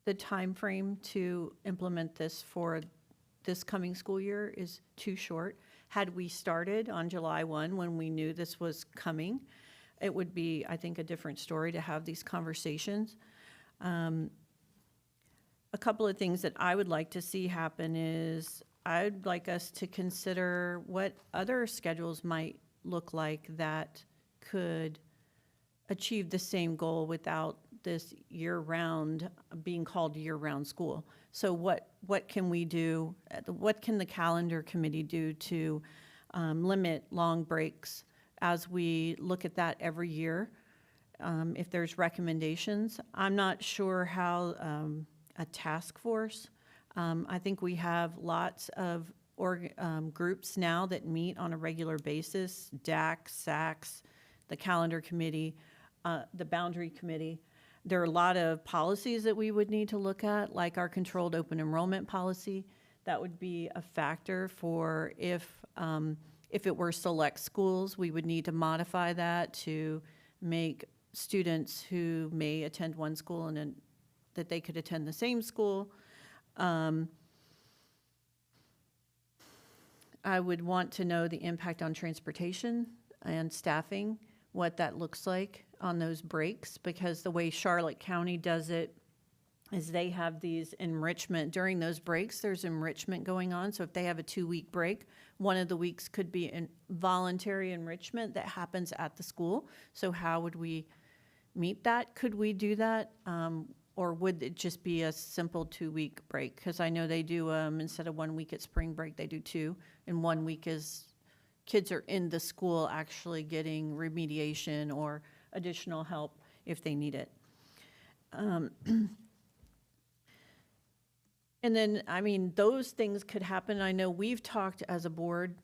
the time frame to implement this for this coming school year is too short. Had we started on July 1 when we knew this was coming, it would be, I think, a different story to have these conversations. A couple of things that I would like to see happen is I'd like us to consider what other schedules might look like that could achieve the same goal without this year-round, being called year-round school. So what can we do, what can the calendar committee do to limit long breaks as we look at that every year? If there's recommendations, I'm not sure how a task force, I think we have lots of groups now that meet on a regular basis, DAC, SACs, the calendar committee, the boundary committee. There are a lot of policies that we would need to look at, like our controlled open enrollment policy. That would be a factor for if it were select schools, we would need to modify that to make students who may attend one school and then that they could attend the same school. I would want to know the impact on transportation and staffing, what that looks like on those breaks, because the way Charlotte County does it is they have these enrichment, during those breaks, there's enrichment going on. So if they have a 2-week break, one of the weeks could be voluntary enrichment that happens at the school. So how would we meet that? Could we do that? Or would it just be a simple 2-week break? Because I know they do, instead of 1 week at spring break, they do 2. And 1 week is kids are in the school actually getting remediation or additional help if they need it. And then, I mean, those things could happen. I know we've talked as a board,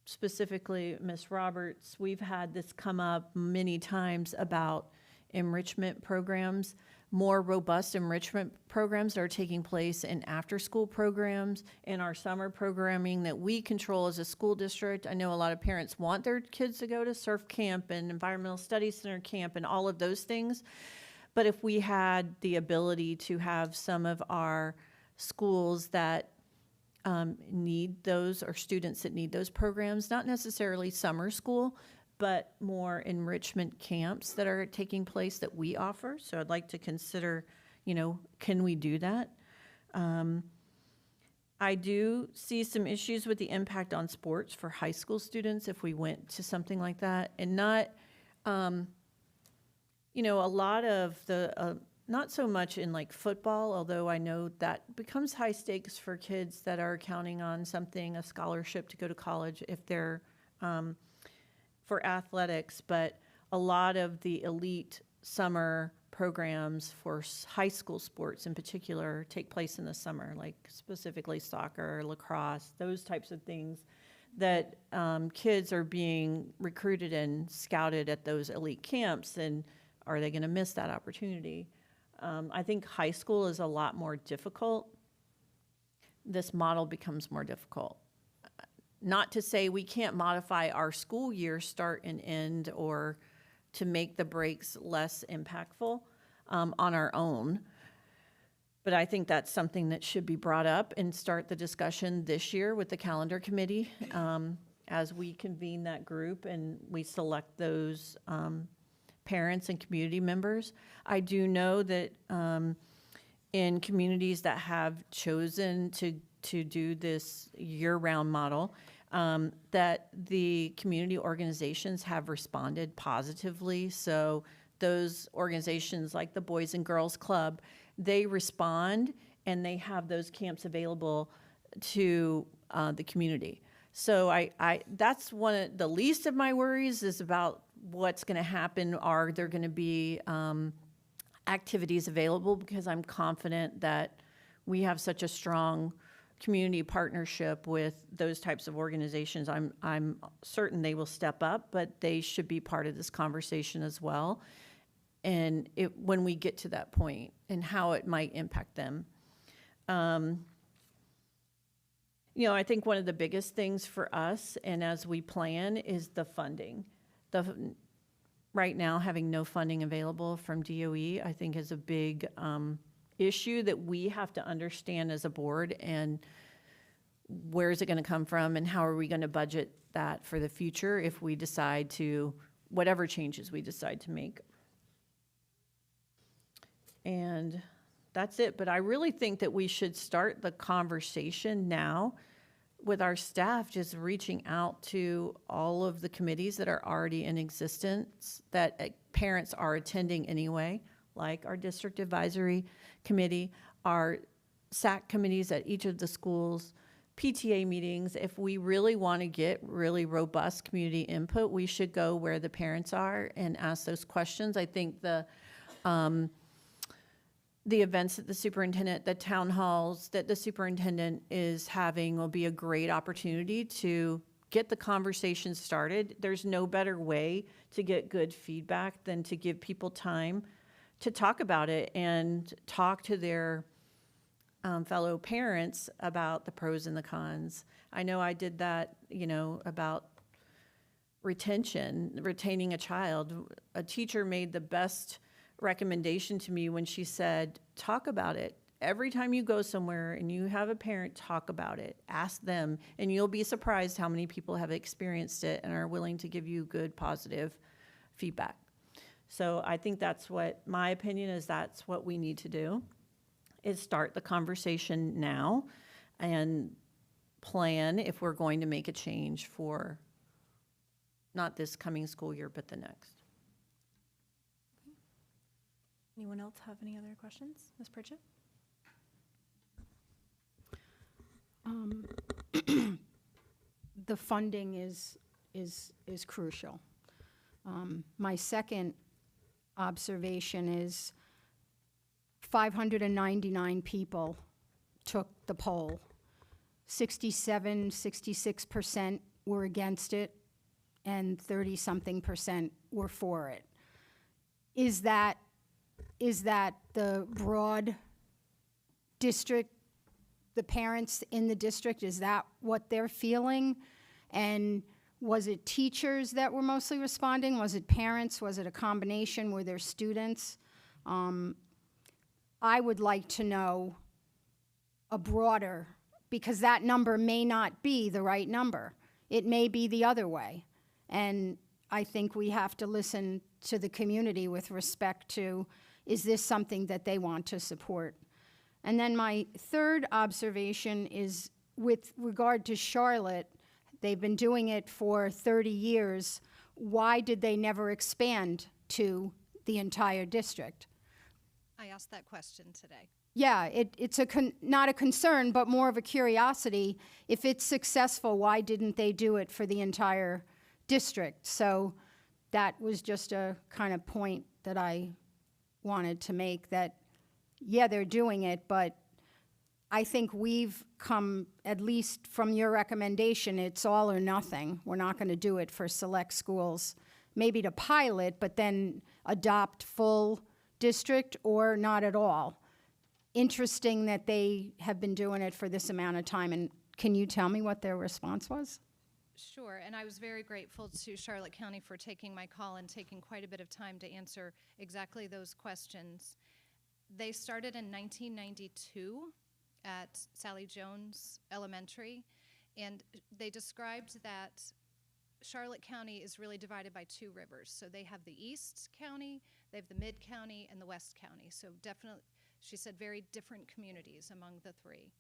specifically Ms. Roberts, we've had this come up many times about enrichment programs. More robust enrichment programs that are taking place in after-school programs, in our summer programming that we control as a school district. I know a lot of parents want their kids to go to surf camp and environmental studies center camp and all of those things. But if we had the ability to have some of our schools that need those, or students that need those programs, not necessarily summer school, but more enrichment camps that are taking place that we offer. So I'd like to consider, can we do that? I do see some issues with the impact on sports for high school students if we went to something like that, and not, a lot of the, not so much in like football, although I know that becomes high stakes for kids that are counting on something, a scholarship to go to college if they're, for athletics, but a lot of the elite summer programs for high school sports in particular take place in the summer, like specifically soccer, lacrosse, those types of things that kids are being recruited and scouted at those elite camps, and are they going to miss that opportunity? I think high school is a lot more difficult. This model becomes more difficult. Not to say we can't modify our school year start and end or to make the breaks less impactful. on our own. But I think that's something that should be brought up and start the discussion this year with the calendar committee as we convene that group and we select those parents and community members. I do know that in communities that have chosen to do this year-round model, that the community organizations have responded positively. So those organizations like the Boys and Girls Club, they respond and they have those camps available to the community. So that's one of the least of my worries is about what's going to happen. Are there going to be activities available? Because I'm confident that we have such a strong community partnership with those types of organizations. I'm certain they will step up, but they should be part of this conversation as well. And when we get to that point and how it might impact them. I think one of the biggest things for us and as we plan is the funding. Right now, having no funding available from DOE, I think is a big issue that we have to understand as a board, and where is it going to come from and how are we going to budget that for the future if we decide to, whatever changes we decide to make. And that's it. But I really think that we should start the conversation now with our staff, just reaching out to all of the committees that are already in existence that parents are attending anyway, like our district advisory committee, our SAC committees at each of the schools, PTA meetings. If we really want to get really robust community input, we should go where the parents are and ask those questions. I think the events that the superintendent, the town halls that the superintendent is having will be a great opportunity to get the conversation started. There's no better way to get good feedback than to give people time to talk about it and talk to their fellow parents about the pros and the cons. I know I did that, about retaining a child. A teacher made the best recommendation to me when she said, talk about it. Every time you go somewhere and you have a parent, talk about it. Ask them, and you'll be surprised how many people have experienced it and are willing to give you good, positive feedback. So I think that's what my opinion is. That's what we need to do, is start the conversation now and plan if we're going to make a change for not this coming school year, but the next. Anyone else have any other questions? Ms. Pritchett? The funding is crucial. My second observation is 599 people took the poll. 66% were against it, and 30-something% were for it. Is that the broad district, the parents in the district, is that what they're feeling? And was it teachers that were mostly responding? Was it parents? Was it a combination? Were there students? I would like to know a broader, because that number may not be the right number. It may be the other way. And I think we have to listen to the community with respect to, is this something that they want to support? And then my third observation is with regard to Charlotte. They've been doing it for 30 years. Why did they never expand to the entire district? I asked that question today. Yeah, it's not a concern, but more of a curiosity. If it's successful, why didn't they do it for the entire district? So that was just a kind of point that I wanted to make, that, yeah, they're doing it, but I think we've come, at least from your recommendation, it's all or nothing. We're not going to do it for select schools, maybe to pilot, but then adopt full district or not at all. Interesting that they have been doing it for this amount of time. And can you tell me what their response was? Sure, and I was very grateful to Charlotte County for taking my call and taking quite a bit of time to answer exactly those questions. They started in 1992 at Sally Jones Elementary, and they described that Charlotte County is really divided by two rivers. So they have the East County, they have the Mid County, and the West County. So definitely, she said, very different communities among the three.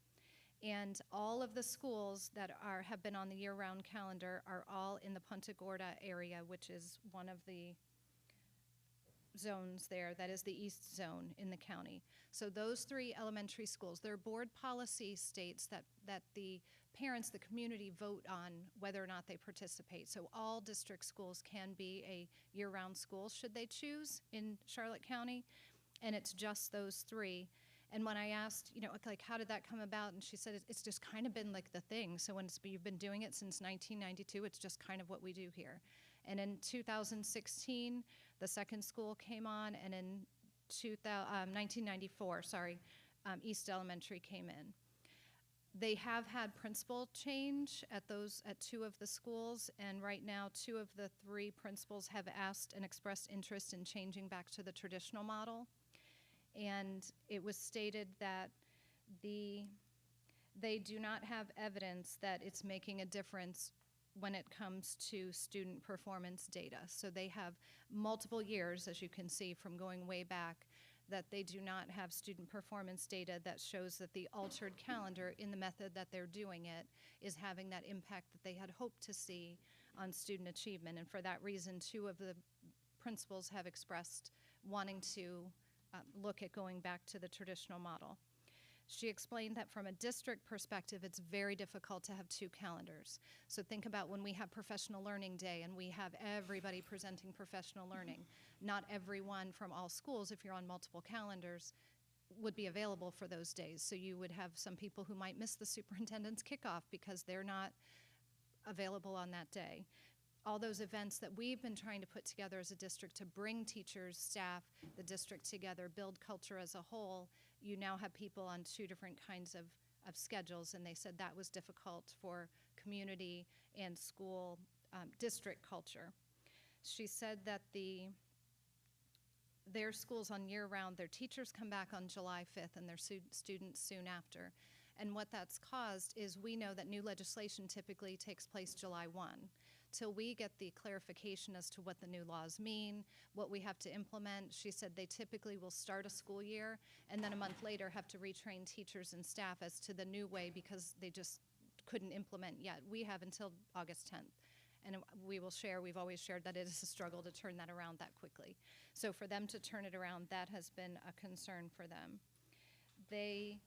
And all of the schools that have been on the year-round calendar are all in the Punta Gorda area, which is one of the zones there. That is the east zone in the county. So those three elementary schools, their board policy states that the parents, the community, vote on whether or not they participate. So all district schools can be a year-round school should they choose in Charlotte County, and it's just those three. And when I asked, like, how did that come about? And she said, it's just kind of been like the thing. So when you've been doing it since 1992, it's just kind of what we do here. And in 2016, the second school came on, and in 1994, East Elementary came in. They have had principal change at two of the schools, and right now 2 of the 3 principals have asked and expressed interest in changing back to the traditional model. And it was stated that they do not have evidence that it's making a difference when it comes to student performance data. So they have multiple years, as you can see from going way back, that they do not have student performance data that shows that the altered calendar in the method that they're doing it is having that impact that they had hoped to see on student achievement. And for that reason, 2 of the principals have expressed wanting to look at going back to the traditional model. She explained that from a district perspective, it's very difficult to have 2 calendars. So think about when we have Professional Learning Day and we have everybody presenting professional learning. Not everyone from all schools, if you're on multiple calendars, would be available for those days. So you would have some people who might miss the superintendent's kickoff because they're not available on that day. All those events that we've been trying to put together as a district to bring teachers, staff, the district together, build culture as a whole, you now have people on 2 different kinds of schedules, and they said that was difficult for community and school district culture. She said that their schools on year-round, their teachers come back on July 5th and their students soon after. And what that's caused is we know that new legislation typically takes place July 1. Till we get the clarification as to what the new laws mean, what we have to implement. She said they typically will start a school year and then a month later have to retrain teachers and staff as to the new way because they just couldn't implement yet. We have until August 10th. And we will share, we've always shared that it is a struggle to turn that around that quickly. So for them to turn it around, that has been a concern for them. They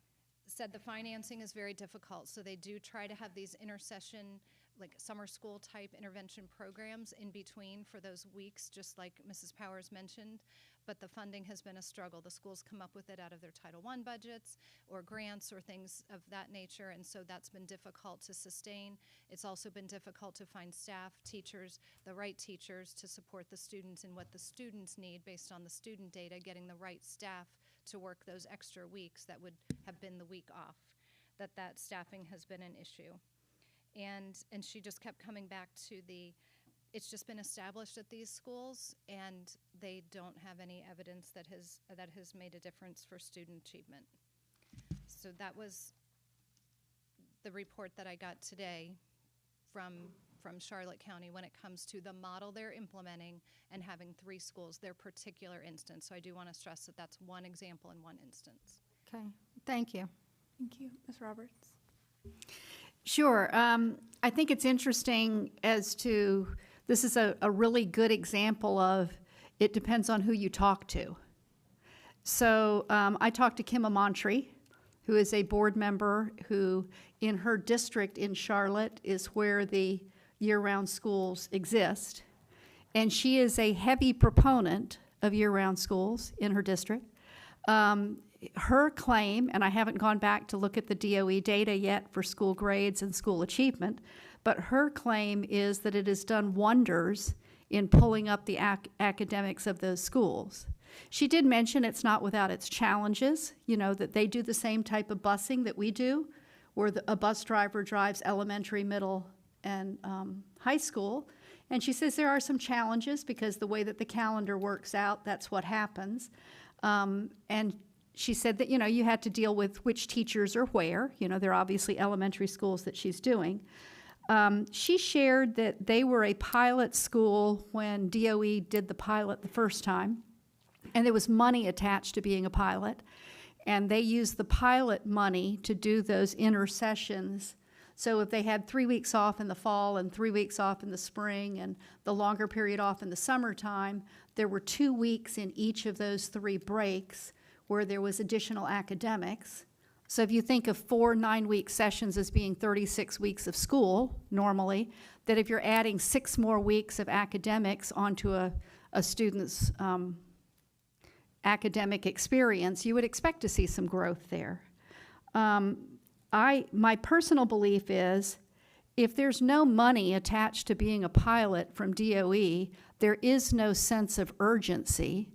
said the financing is very difficult, so they do try to have these intersession, like summer school type intervention programs in between for those weeks, just like Mrs. Powers mentioned, but the funding has been a struggle. The schools come up with it out of their Title I budgets or grants or things of that nature, and so that's been difficult to sustain. It's also been difficult to find staff, teachers, the right teachers to support the students and what the students need based on the student data, getting the right staff to work those extra weeks that would have been the week off, that staffing has been an issue. And she just kept coming back to it's just been established at these schools, and they don't have any evidence that has made a difference for student achievement. So that was the report that I got today from Charlotte County when it comes to the model they're implementing and having 3 schools, their particular instance. So I do want to stress that that's one example in one instance. Okay, thank you. Thank you. Ms. Roberts? Sure. I think it's interesting as to, this is a really good example of it depends on who you talk to. So I talked to Kim Amantri, who is a board member who in her district in Charlotte is where the year-round schools exist. And she is a heavy proponent of year-round schools in her district. Her claim, and I haven't gone back to look at the DOE data yet for school grades and school achievement, but her claim is that it has done wonders in pulling up the academics of those schools. She did mention it's not without its challenges, that they do the same type of busing that we do, where a bus driver drives elementary, middle, and high school. And she says there are some challenges because the way that the calendar works out, that's what happens. And she said that, you had to deal with which teachers are where. There are obviously elementary schools that she's doing. She shared that they were a pilot school when DOE did the pilot the first time, and there was money attached to being a pilot, and they used the pilot money to do those intersessions. So if they had 3 weeks off in the fall and 3 weeks off in the spring and the longer period off in the summertime, there were 2 weeks in each of those 3 breaks where there was additional academics. So if you think of 4 9-week sessions as being 36 weeks of school normally, that if you're adding 6 more weeks of academics onto a student's academic experience, you would expect to see some growth there. My personal belief is if there's no money attached to being a pilot from DOE, there is no sense of urgency.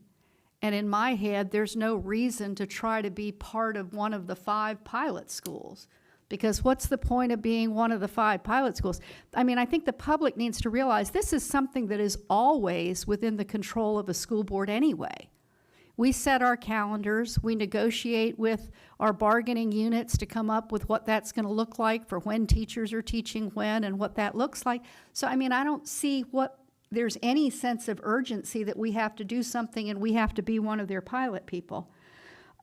And in my head, there's no reason to try to be part of one of the 5 pilot schools. Because what's the point of being one of the 5 pilot schools? I mean, I think the public needs to realize this is something that is always within the control of a school board anyway. We set our calendars, we negotiate with our bargaining units to come up with what that's going to look like for when teachers are teaching when and what that looks like. So, I mean, I don't see what there's any sense of urgency that we have to do something and we have to be one of their pilot people.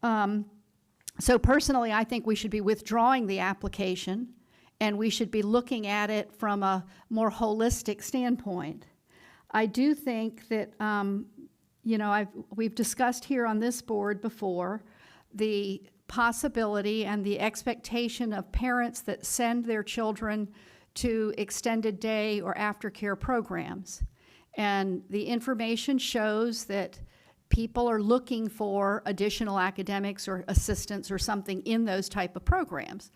So personally, I think we should be withdrawing the application and we should be looking at it from a more holistic standpoint. I do think that, we've discussed here on this board before the possibility and the expectation of parents that send their children to extended day or aftercare programs. And the information shows that people are looking for additional academics or assistance or something in those type of programs.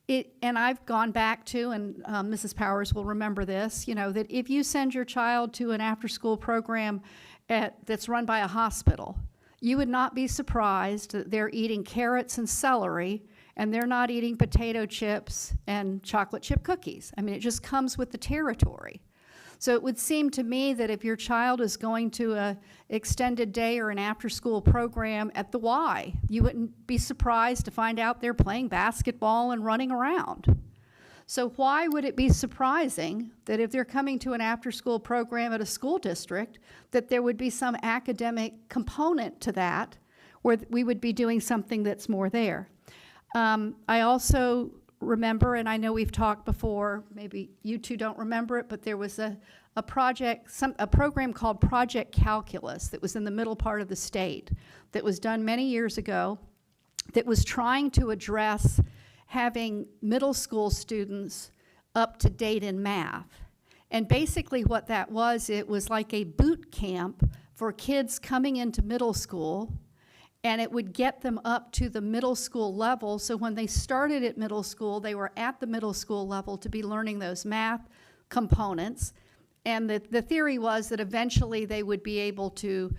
And I've gone back to, and Mrs. Powers will remember this, that if you send your child to an after-school program that's run by a hospital, you would not be surprised that they're eating carrots and celery and they're not eating potato chips and chocolate chip cookies. I mean, it just comes with the territory. So it would seem to me that if your child is going to an extended day or an after-school program at the Y, you wouldn't be surprised to find out they're playing basketball and running around. So why would it be surprising that if they're coming to an after-school program at a school district, that there would be some academic component to that where we would be doing something that's more there? I also remember, and I know we've talked before, maybe you two don't remember it, but there was a program called Project Calculus that was in the middle part of the state that was done many years ago that was trying to address having middle school students up to date in math. And basically what that was, it was like a boot camp for kids coming into middle school, and it would get them up to the middle school level. So when they started at middle school, they were at the middle school level to be learning those math components. And the theory was that eventually they would be able to,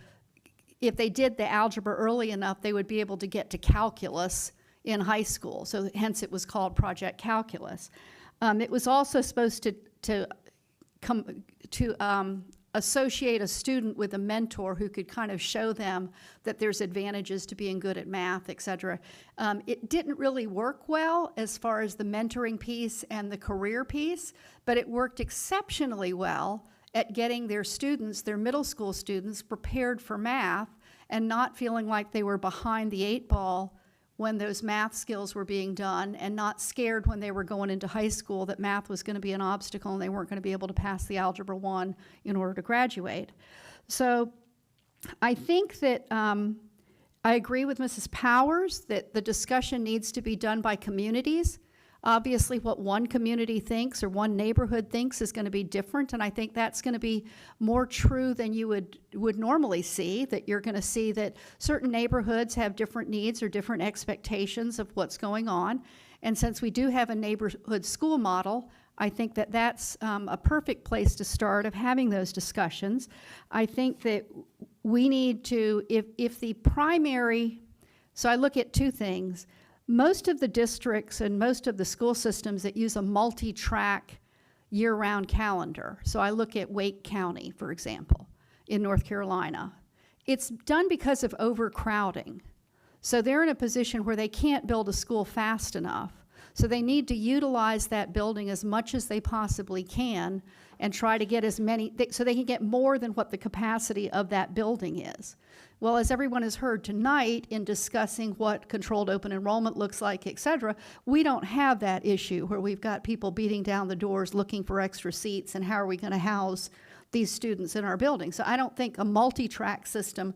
if they did the algebra early enough, they would be able to get to calculus in high school. So hence it was called Project Calculus. It was also supposed to associate a student with a mentor who could kind of show them that there's advantages to being good at math, et cetera. It didn't really work well as far as the mentoring piece and the career piece, but it worked exceptionally well at getting their students, their middle school students, prepared for math and not feeling like they were behind the 8 ball when those math skills were being done, and not scared when they were going into high school that math was going to be an obstacle and they weren't going to be able to pass the Algebra 1 in order to graduate. So I think that I agree with Mrs. Powers that the discussion needs to be done by communities. Obviously, what one community thinks or one neighborhood thinks is going to be different, and I think that's going to be more true than you would normally see, that you're going to see that certain neighborhoods have different needs or different expectations of what's going on. And since we do have a neighborhood school model, I think that that's a perfect place to start of having those discussions. I think that we need to, if the primary, so I look at 2 things. Most of the districts and most of the school systems that use a multi-track year-round calendar. So I look at Wake County, for example, in North Carolina. It's done because of overcrowding. So they're in a position where they can't build a school fast enough. So they need to utilize that building as much as they possibly can and try to get as many, so they can get more than what the capacity of that building is. Well, as everyone has heard tonight in discussing what controlled open enrollment looks like, et cetera, we don't have that issue where we've got people beating down the doors looking for extra seats and how are we going to house these students in our building. So I don't think a multi-track system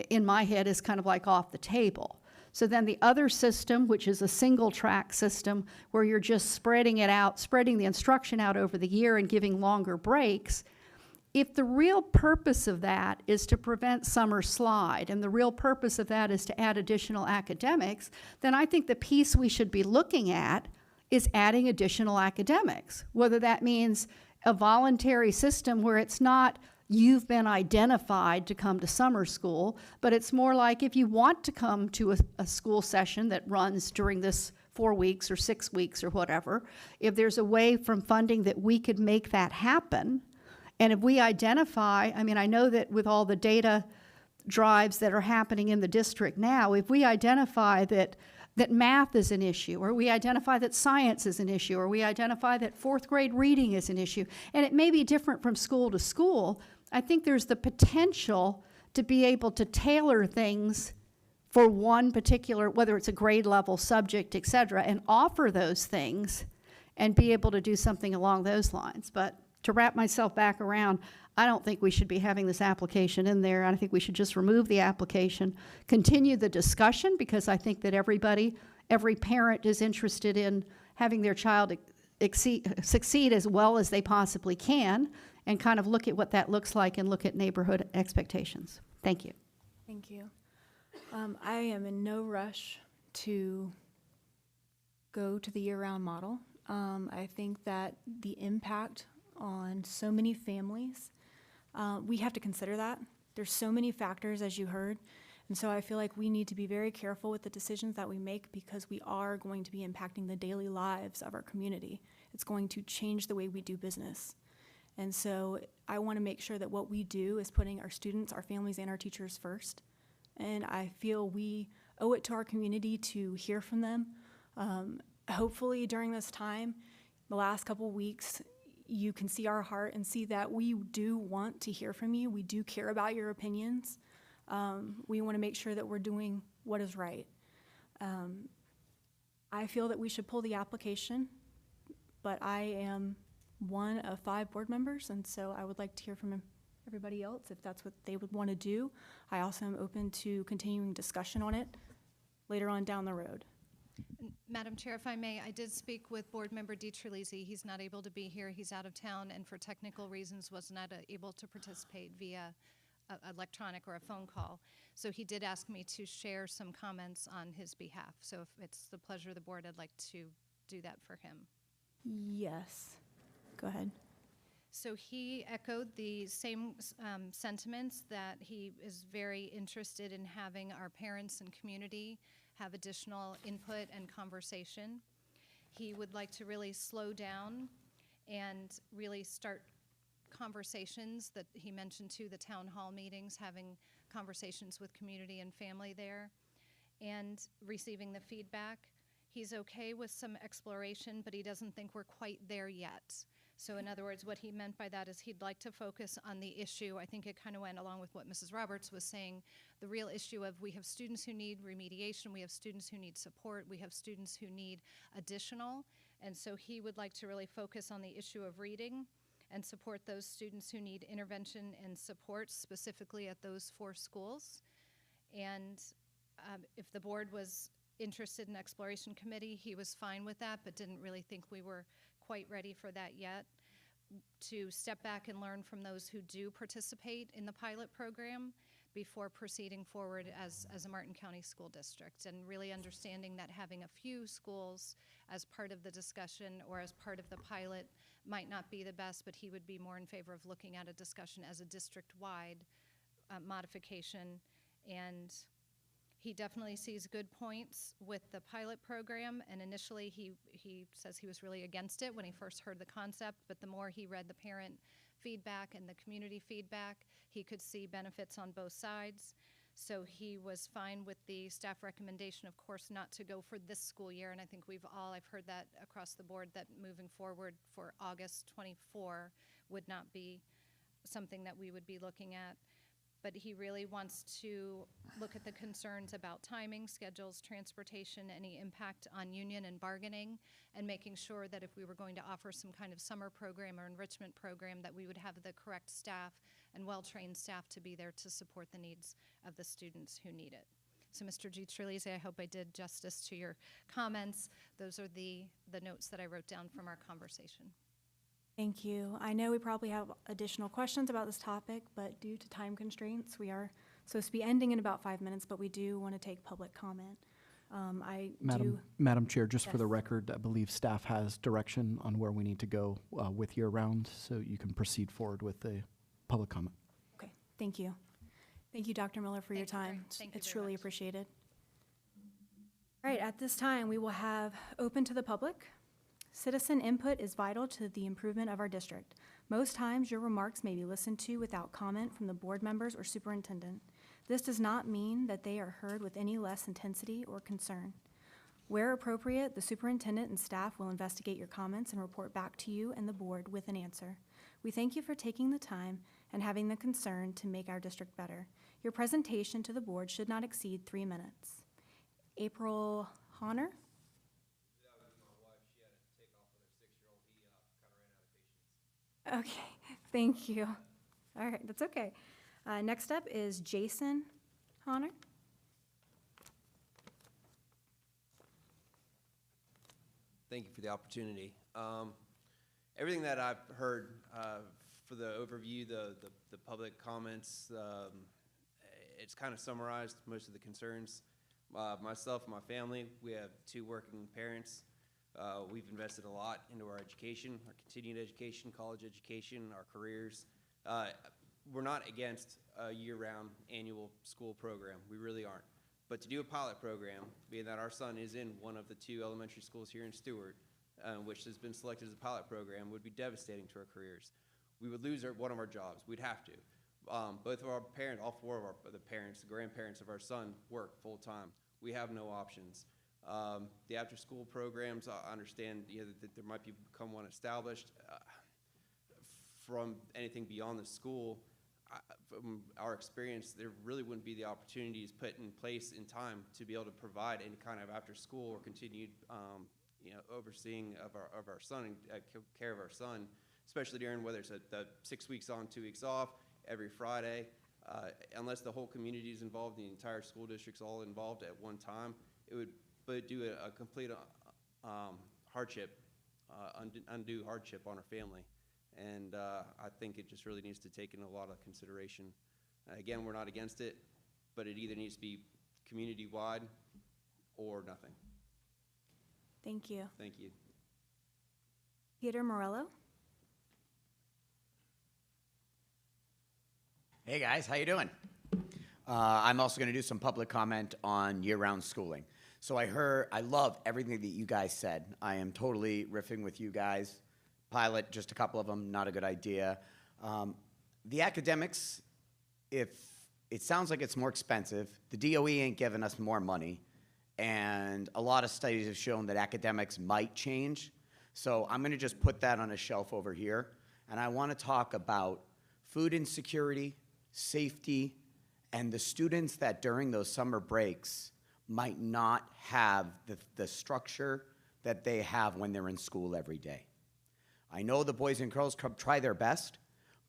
in my head is kind of like off the table. So then the other system, which is a single track system where you're just spreading it out, spreading the instruction out over the year and giving longer breaks, if the real purpose of that is to prevent summer slide and the real purpose of that is to add additional academics, then I think the piece we should be looking at is adding additional academics, whether that means a voluntary system where it's not you've been identified to come to summer school, but it's more like if you want to come to a school session that runs during this 4 weeks or 6 weeks or whatever, if there's a way from funding that we could make that happen, and if we identify, I mean, I know that with all the data drives that are happening in the district now, if we identify that math is an issue, or we identify that science is an issue, or we identify that 4th grade reading is an issue, and it may be different from school to school, I think there's the potential to be able to tailor things for one particular, whether it's a grade level subject, et cetera, and offer those things and be able to do something along those lines. But to wrap myself back around, I don't think we should be having this application in there. I think we should just remove the application, continue the discussion, because I think that every parent is interested in having their child succeed as well as they possibly can, and kind of look at what that looks like and look at neighborhood expectations. Thank you. Thank you. I am in no rush to go to the year-round model. I think that the impact on so many families, we have to consider that. There's so many factors, as you heard, and so I feel like we need to be very careful with the decisions that we make because we are going to be impacting the daily lives of our community. It's going to change the way we do business. And so I want to make sure that what we do is putting our students, our families, and our teachers first. And I feel we owe it to our community to hear from them. Hopefully during this time, the last couple weeks, you can see our heart and see that we do want to hear from you. We do care about your opinions. We want to make sure that we're doing what is right. I feel that we should pull the application, but I am one of 5 board members, and so I would like to hear from everybody else if that's what they would want to do. I also am open to continuing discussion on it later on down the road. Madam Chair, if I may, I did speak with Board Member DiTerlizzi. He's not able to be here. He's out of town, and for technical reasons was not able to participate via electronic or a phone call. So he did ask me to share some comments on his behalf. So if it's the pleasure of the board, I'd like to do that for him. Yes. Go ahead. So he echoed the same sentiments, that he is very interested in having our parents and community have additional input and conversation. He would like to really slow down and really start conversations that he mentioned too, the town hall meetings, having conversations with community and family there, and receiving the feedback. He's okay with some exploration, but he doesn't think we're quite there yet. So in other words, what he meant by that is he'd like to focus on the issue. I think it kind of went along with what Mrs. Roberts was saying, the real issue of we have students who need remediation, we have students who need support, we have students who need additional, and so he would like to really focus on the issue of reading and support those students who need intervention and support specifically at those 4 schools. And if the board was interested in exploration committee, he was fine with that, but didn't really think we were quite ready for that yet. To step back and learn from those who do participate in the pilot program before proceeding forward as a Martin County school district, and really understanding that having a few schools as part of the discussion or as part of the pilot might not be the best, but he would be more in favor of looking at a discussion as a district-wide modification. And He definitely sees good points with the pilot program, and initially he says he was really against it when he first heard the concept, but the more he read the parent feedback and the community feedback, he could see benefits on both sides. So he was fine with the staff recommendation, of course, not to go for this school year, and I think I've heard that across the board, that moving forward for August 24 would not be something that we would be looking at. But he really wants to look at the concerns about timing, schedules, transportation, any impact on union and bargaining, and making sure that if we were going to offer some kind of summer program or enrichment program, that we would have the correct staff and well-trained staff to be there to support the needs of the students who need it. So Mr. Giuliese, I hope I did justice to your comments. Those are the notes that I wrote down from our conversation. Thank you. I know we probably have additional questions about this topic, but due to time constraints, we are supposed to be ending in about 5 minutes, but we do want to take public comment. Madam Chair, just for Yes. the record, I believe staff has direction on where we need to go with year-round, so you can proceed forward with the public comment. Okay, thank you. Thank you, Dr. Miller, for your Thank you very- time. thank you It's very truly much. appreciated. All right, at this time, we will have open to the public. Citizen input is vital to the improvement of our district. Most times, your remarks may be listened to without comment from the board members or superintendent. This does not mean that they are heard with any less intensity or concern. Where appropriate, the superintendent and staff will investigate your comments and report back to you and the board with an answer. We thank you for taking the time and having the concern to make our district better. Your presentation to the board should not exceed 3 minutes. April Honor? Okay, thank you. All right, that's okay. Next up is Jason Honor. Thank you for the opportunity. Everything that I've heard for the overview, the public comments, it's kind of summarized most of the concerns. Myself and my family, we have 2 working parents. We've invested a lot into our education, our continued education, college education, our careers. We're not against a year-round annual school program. We really aren't. But to do a pilot program, being that our son is in one of the 2 elementary schools here in Stewart, which has been selected as a pilot program, would be devastating to our careers. We would lose one of our jobs. We'd have to. Both of our parents, all 4 of the parents, the grandparents of our son, work full-time. We have no options. The after-school programs, I understand that there might become one established. From anything beyond the school, from our experience, there really wouldn't be the opportunities put in place in time to be able to provide any kind of after-school or continued, overseeing of our son and care of our son, especially during whether it's the 6 weeks on, 2 weeks off, every Friday. Unless the whole community is involved, the entire school district's all involved at one time, it would do a complete hardship, undue hardship on our family. And I think it just really needs to take in a lot of consideration. Again, we're not against it, but it either needs to be community-wide or nothing. Thank you. Thank you. Peter Morello? Hey guys, how you doing? I'm also going to do some public comment on year-round schooling. So I love everything that you guys said. I am totally riffing with you guys. Pilot, just a couple of them, not a good idea. The academics, if it sounds like it's more expensive, the DOE ain't giving us more money, and a lot of studies have shown that academics might change. So I'm going to just put that on a shelf over here, and I want to talk about food insecurity, safety, and the students that during those summer breaks might not have the structure that they have when they're in school every day. I know the Boys and Girls Club try their best,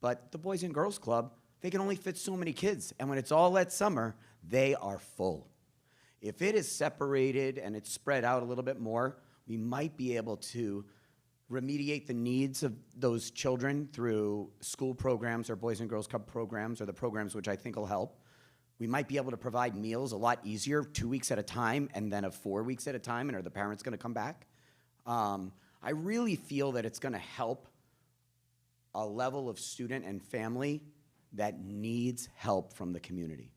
but the Boys and Girls Club, they can only fit so many kids, and when it's all at summer, they are full. If it is separated and it's spread out a little bit more, we might be able to remediate the needs of those children through school programs or Boys and Girls Club programs or the programs which I think will help. We might be able to provide meals a lot easier, 2 weeks at a time, and then of 4 weeks at a time, and are the parents going to come back? I really feel that it's going to help a level of student and family that needs help from the community.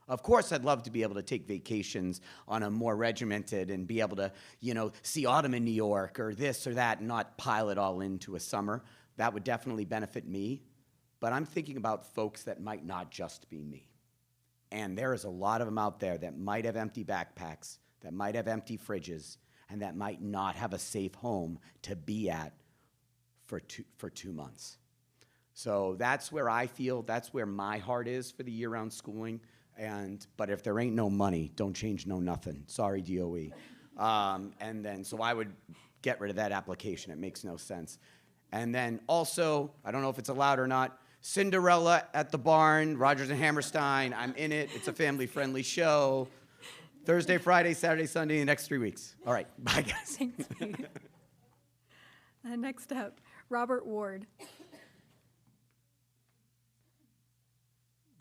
Of course, I'd love to be able to take vacations on a more regimented and be able to, see autumn in New York or this or that and not pile it all into a summer. That would definitely benefit me. But I'm thinking about folks that might not just be me. And there is a lot of them out there that might have empty backpacks, that might have empty fridges, and that might not have a safe home to be at for 2 months. So that's where I feel, that's where my heart is for the year-round schooling. But if there ain't no money, don't change no nothing. Sorry, DOE. So I would get rid of that application. It makes no sense. And then also, I don't know if it's allowed or not, Cinderella at the Barn, Rodgers and Hammerstein. I'm in it. It's a family-friendly show. Thursday, Friday, Saturday, Sunday, the next 3 weeks. All right, bye, guys. Thanks, Pete. Next up, Robert Ward.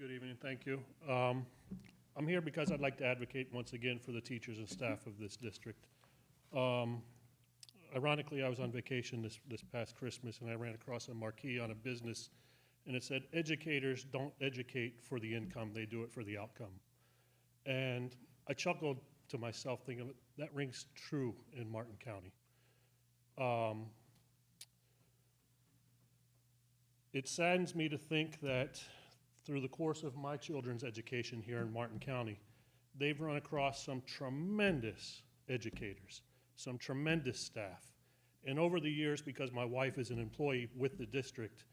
Good evening, thank you. I'm here because I'd like to advocate once again for the teachers and staff of this district. Ironically, I was on vacation this past Christmas, and I ran across a marquee on a business, and it said, "Educators don't educate for the income, they do it for the outcome." And I chuckled to myself thinking, that rings true in Martin County. It saddens me to think that through the course of my children's education here in Martin County, they've run across some tremendous educators, some tremendous staff. And over the years, because my wife is an employee with the district,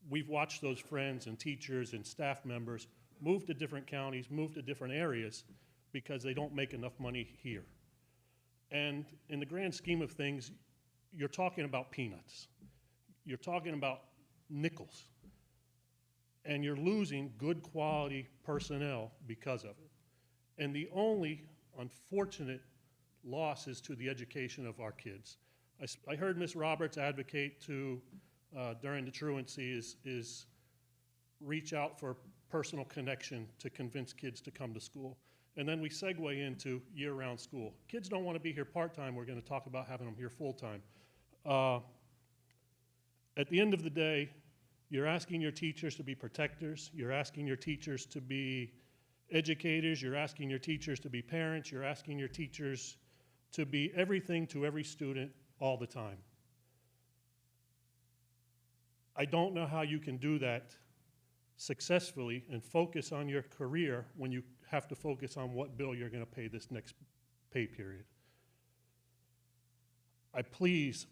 we've watched those friends and teachers and staff members move to different counties, move to different areas, because they don't make enough money here. And in the grand scheme of things, you're talking about peanuts. You're talking about nickels. And you're losing good quality personnel because of it. And the only unfortunate loss is to the education of our kids. I heard Ms. Roberts advocate to, during the truancy, is reach out for personal connection to convince kids to come to school. And then we segue into year-round school. Kids don't want to be here part-time. We're going to talk about having them here full-time. At the end of the day, you're asking your teachers to be protectors. You're asking your teachers to be educators. You're asking your teachers to be parents. You're asking your teachers to be everything to every student all the time. I don't know how you can do that successfully and focus on your career when you have to focus on what bill you're going to pay this next pay period. I please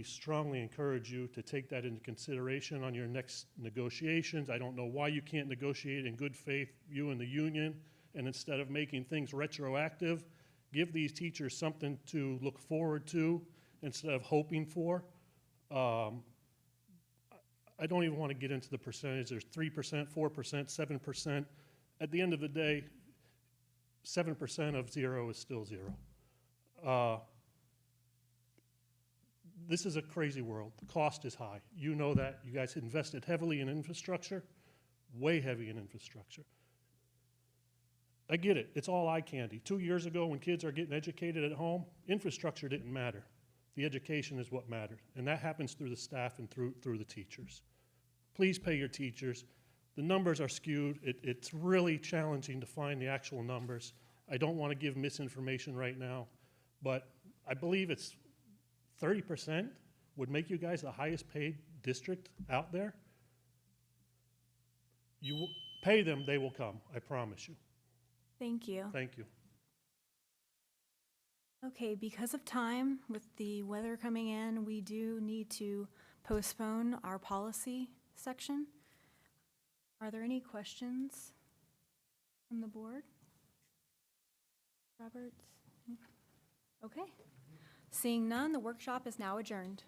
strongly encourage you to take that into consideration on your next negotiations. I don't know why you can't negotiate in good faith, you and the union, and instead of making things retroactive, give these teachers something to look forward to instead of hoping for. I don't even want to get into the percentage. There's 3%, 4%, 7%. At the end of the day, 7% of zero is still zero. This is a crazy world. The cost is high. You know that. You guys invested heavily in infrastructure, way heavy in infrastructure. I get it. It's all eye candy. 2 years ago, when kids are getting educated at home, infrastructure didn't matter. The education is what mattered. And that happens through the staff and through the teachers. Please pay your teachers. The numbers are skewed. It's really challenging to find the actual numbers. I don't want to give misinformation right now, but I believe it's 30% would make you guys the highest paid district out there. You pay them, they will come, I promise you. Thank you. Thank you. Okay, because of time, with the weather coming in, we do need to postpone our policy section. Are there any questions from the board? Roberts? Okay. Seeing none, the workshop is now adjourned.